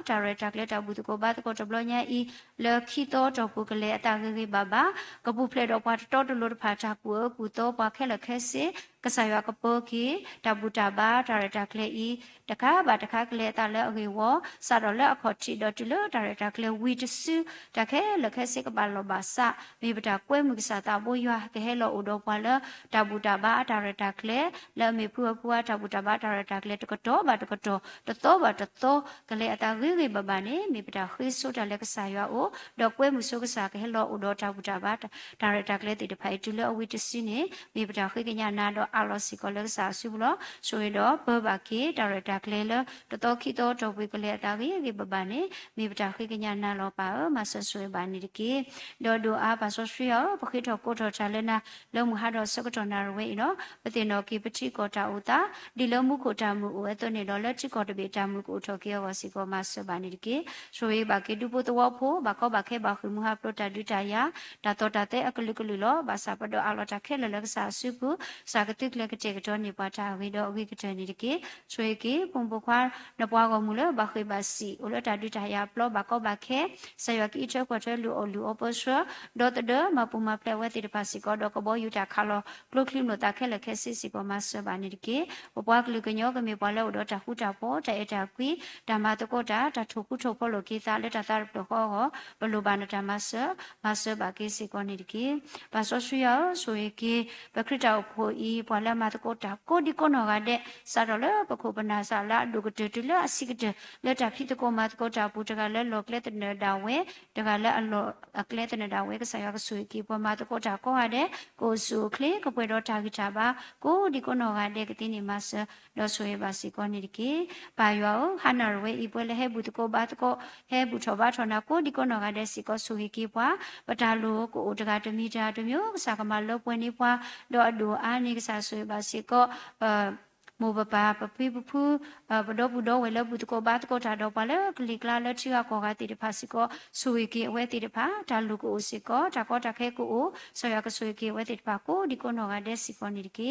တာရတာကလေးတာဘူးတကောဘာတကောတဘလညာဤလက်ခီတော့တော့ဘူးကလေးအတာကေဘာဘာကပူဖလက်တော့ပွားတော့တလို့တဖာချကူတော့ပွားခဲလက်ခဲစေ ကဆာယကပိုကီတဘူတာဘာဒါရတာကလေဤတခါဘာတခါကလေတာလေအကေဝစာတော်လေအခချီဒတူလဒါရတာကလေဝီတဆူတခဲလခဲစိကဘာလောဘာစာမေပတာကွဲမှုကစားတာဘိုးရွာကဟဲလောဥတော်ပွာလတဘူတာဘာဒါရတာကလေလေမေဖူဖူတဘူတာဘာဒါရတာကလေတကတော့ဘာတကတော့တတော်ဘာတတော်ကလေအတာဂိဂိဘဘာနေမေပတာခိဆိုတလေကဆာယအိုဒေါ်ကွဲမှုဆိုကစားကဟဲလောဥတော်တဘူတာဘာဒါရတာကလေတိတဖိုင်တူလအဝီတစီနေမေပတာခိကညာနာတော့အလောစီကလေကစားစုဘလောဆိုရတော့ဘဘာကေဒါရတာကလေလတတော်ခိတော်တော်ဝေကလေအတာဂိဂိဘဘာနေမေပတာခိကညာနာလောပါမဆဆွေဘာနေတကေဒေါ်ဒူအားပါဆိုဆွေရောပခိတော်ကိုတော်ချလနာလုံမဟာတော်စကတော်နာရဝေနော်ပတိနောကိပတိကောတာဥတာဒီလုံမှုကိုတာမှုဝဲတော့နေတော့လက်ချကောတပေတာမှုကိုထော်ကေဝစီကောမဆဘာနေတကေဆိုရဘာကေဒူပိုတဝဖိုဘာကောဘာခဲဘာခုမဟာပရတာဒူတာယာဒါတော်တာတဲ့အကလုကလူလောဘာစာပတော်အလောတာခဲလလကစာစုပုစာကတိကလကတေကတော့နေပါတာဝေတော့အဝိကတနေတကေဆိုရကေပုံပခွာနပွားကောမူလဘာခေဘာစီဥလတာဒူတာယာပလောဘာကောဘာခဲဆယကီချောကွတ်လူအလူအပစဒေါ်တမပူမပလက်ဝဲတိတပါစီကောတော့ကဘောယူတာခါလောကလုကလိမတာခဲလခဲစီစီကောမဆဘာနေတကေပပွားကလူကညောကမေပွားလောတော့တခုတာပေါ်တဲ့အတာကွီဓမ္မတကောတာတထုခုထုဖို့လိုကေသာလက်တာတာတော့ဟောဘလိုဘာနတမဆဘာကေစီကောနေတကေဘာဆိုဆွေရဆိုရကေပခရတောဖို့ဤပွားလမတကောတာကိုဒီကောနောကတဲ့စာတော်လေပခုပနာစာလာဒုကတေတလအစိကတလက်တာဖြစ်တကောမတကောတာပူတကလည်းလောကလက်တနေတာဝဲတကလည်းအလောအကလက်တနေတာဝဲကဆာရကဆွေကေပွားမတကောတာကောဟာတဲ့ကိုစုခလေကပွေတော့တာဂိတာပါကိုဒီကောနောကတဲ့ကတိနေမဆတော့ဆွေပါစီကောနေတကေပါယောဟာနာဝဲဤပွဲလေဟဲဘူးတကောဘာတကောဟဲဘူးထောဘာထောနာကိုဒီကောနောကတဲ့စီကောဆွေကေပွားပတာလိုကိုတကတမီတာတမျိုးစာကမလောပွင့်နေပွားတော့အဒူအာနိကဆာဆွေပါစီကောမောဘပါပပိပဖူဘဒဘူဒဝဲလဘူတကောဘာတကောတာတော့ပါလေကလီကလာလက်ချီကောကတိတဖာစီကောဆူဝေကေအဝဲတိတဖာဒါလူကိုစီကောတာကောတာခဲကိုဆရကဆူဝေကေဝဲတိတဖာကိုဒီကောနောကတဲ့စီကောနေတကေ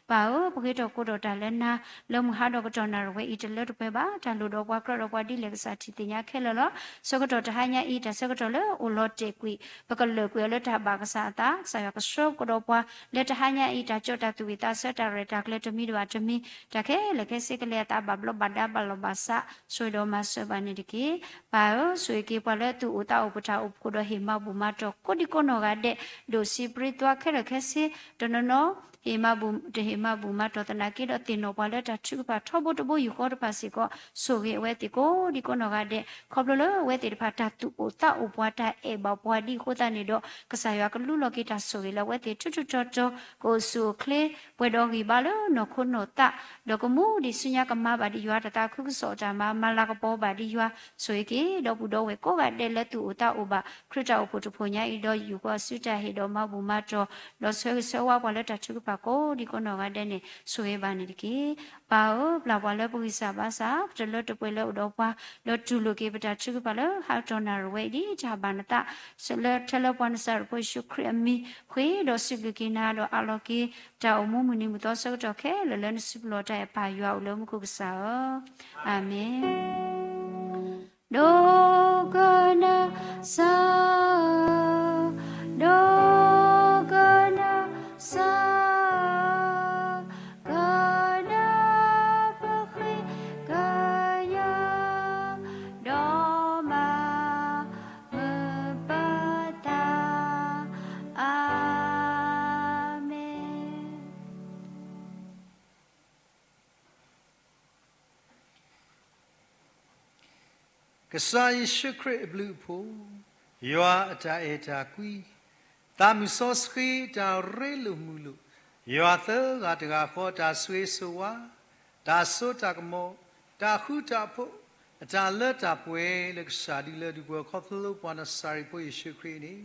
ပါအိုပခေတော့ကိုတော့တာလဲနာလုံမဟာတော့ကတော့နာဝဲအီတလက်တပဲပါဒါလူတော့ဘွားကရောဘွားဒီလေကစားတီတင်ညာခဲလောဆကတော့တဟညာအီတဆကတော့လေအိုလော့တေကွီပကလကွေလက်တာဘာကစားတာဆရကဆောကတော့ဘွားလက်တဟညာအီတကြောတာသူဝီတာဆက်တာရတာကလက်တမီတော့တမီတခဲလခဲစိကလေတာဘဘလဘဒါဘလဘဆာဆွေတော်မဆဘနိတကေပါယောဆွေကေပလက်သူဥတာဥပထာဥပကိုဒဟိမဘူမတော့ကိုဒီကိုနောကတဲ့ဒိုစီပရိတွာခဲလခဲစီတနနောဟေမဘူတဟေမဘူမတော်တနာကေတော့တင်တော့ပါလက်တာချုပါထောဘတဘယူကောတပါစီကောဆိုကေဝဲတီကိုဒီကိုနောကတဲ့ခေါပလလဝဲတီတဖာတာသူဥတာဥပွားတာအေဘပွားဒီခိုတာနေတော့ကဆာယကလူလောကေတာဆိုကေလဝဲတီချွချွချောချောကိုဆူခလေဘွေတော်ကြီးပါလို့နော်ခုနောတာဒကမူဒီစညာကမဘာဒီရွာတတာခုစောတာမလာကပေါ်ဘာဒီရွာဆိုကေတော့ဘူးတော့ဝဲကိုကတဲ့လက်သူဥတာဥပါခရတောဖို့တဖို့ညာဤတော့ယူကောစုတာဟေတော့မဘူမတော်တော့ဆွဲဆွဲဝါပွားလက်တာချုပါကိုဒီကောနောကတဲ့နေဆွဲပါနေတကေပါအိုဘလာပွားလက်ပုိစာပါစာတလွတ်တပွဲလက်တော့ပွားလောတူလိုကေပတာချုပါလောဟာတော်နာရဝဲဒီဂျာဘာနတာဆလထလပွန်ဆာပွိရှုခရမီခွေတော့စုကကေနာတော့အလောကေတာအမှုမနီမတော်ဆောက်တော့ခဲလလနစုလောတဲ့ပါရွာအလုံးမခုကစားအာမင်ဒိုကနာစာဒိုကနာစာကစားယေရှုခရစ်ဘလူးဖို့ယောအတာအတာကွီတာမီဆော့စခီတာရဲလူမူလူယောသကတကခေါ်တာဆွေးဆိုဝါတာဆိုတာကမောတာခုတာဖို့အတာလက်တာပွဲလက်စားဒီလက်ဒီပွဲခေါ်သလိုပေါ်နာစာရီဖို့ယေရှုခရစ်နေ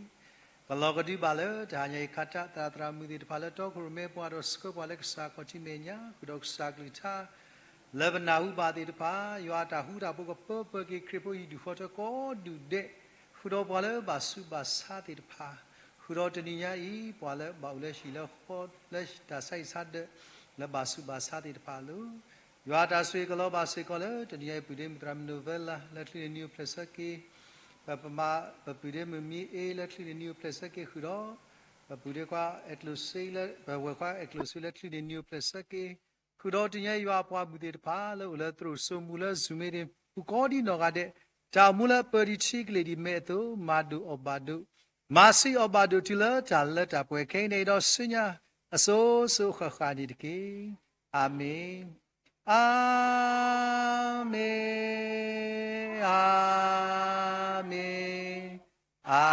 ဘလောကဒီပါလေဒါညေခတာတာတရာမူဒီတဖာလက်တော့ခရမေပွားတော့စကောပါလက်စားခေါ်ချင်းနေညာခုတော့စားကလီတာလဘနာဟုပါတိတပါယောတာဟုတာပုကပပကေခရပိုဤဒူဖောတကောဒူတဲ့ခုတော့ပွာလဲဘာစုဘာစာတိတပါခုတော့တဏိညာဤပွာလဲဘောက်လဲရှိလဲဟောလက်တာဆိုင်ဆတ်တဲ့လဘာစုဘာစာတိတပါလို့ယောတာဆွေကလောဘာစေကောလဲတဏိညာပုဒေမတရမနိုဗဲလာလက်လီနီယိုပလက်စကေပပမပပုဒေမမီအေလက်လီနီယိုပလက်စကေခုတော့ ပူရကွာအကလုစီလဘဝကွာအကလုစီလထလီဒီနျူပလက်စကေခုတော်တင်ရရွာပွားမှုတေတဖာလို့လဲသူတို့စုံမူလဲဇူမေရင်ပူကောဒီနော်ကတဲ့ဂျာမူလပရီချီကလေးဒီမဲတူမာဒူအဘာဒူမာစီအဘာဒူတီလာဂျာလက်တာပွဲခိနေတော့စညာအစိုးစိုးခခာဒီတကေအာမင်အာမင်အာမင်အာ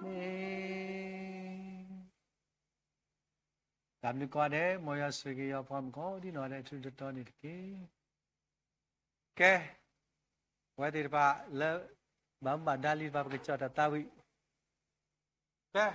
မင်ဒါမျိုးကွာတဲ့မောရဆွေကရဖမ်ကိုဒီနော်တဲ့သူတော်နေတကေကဲဝဲဒီပါလဲဘမ်ဘာဒါလီဘာကချတာတာဝိကဲ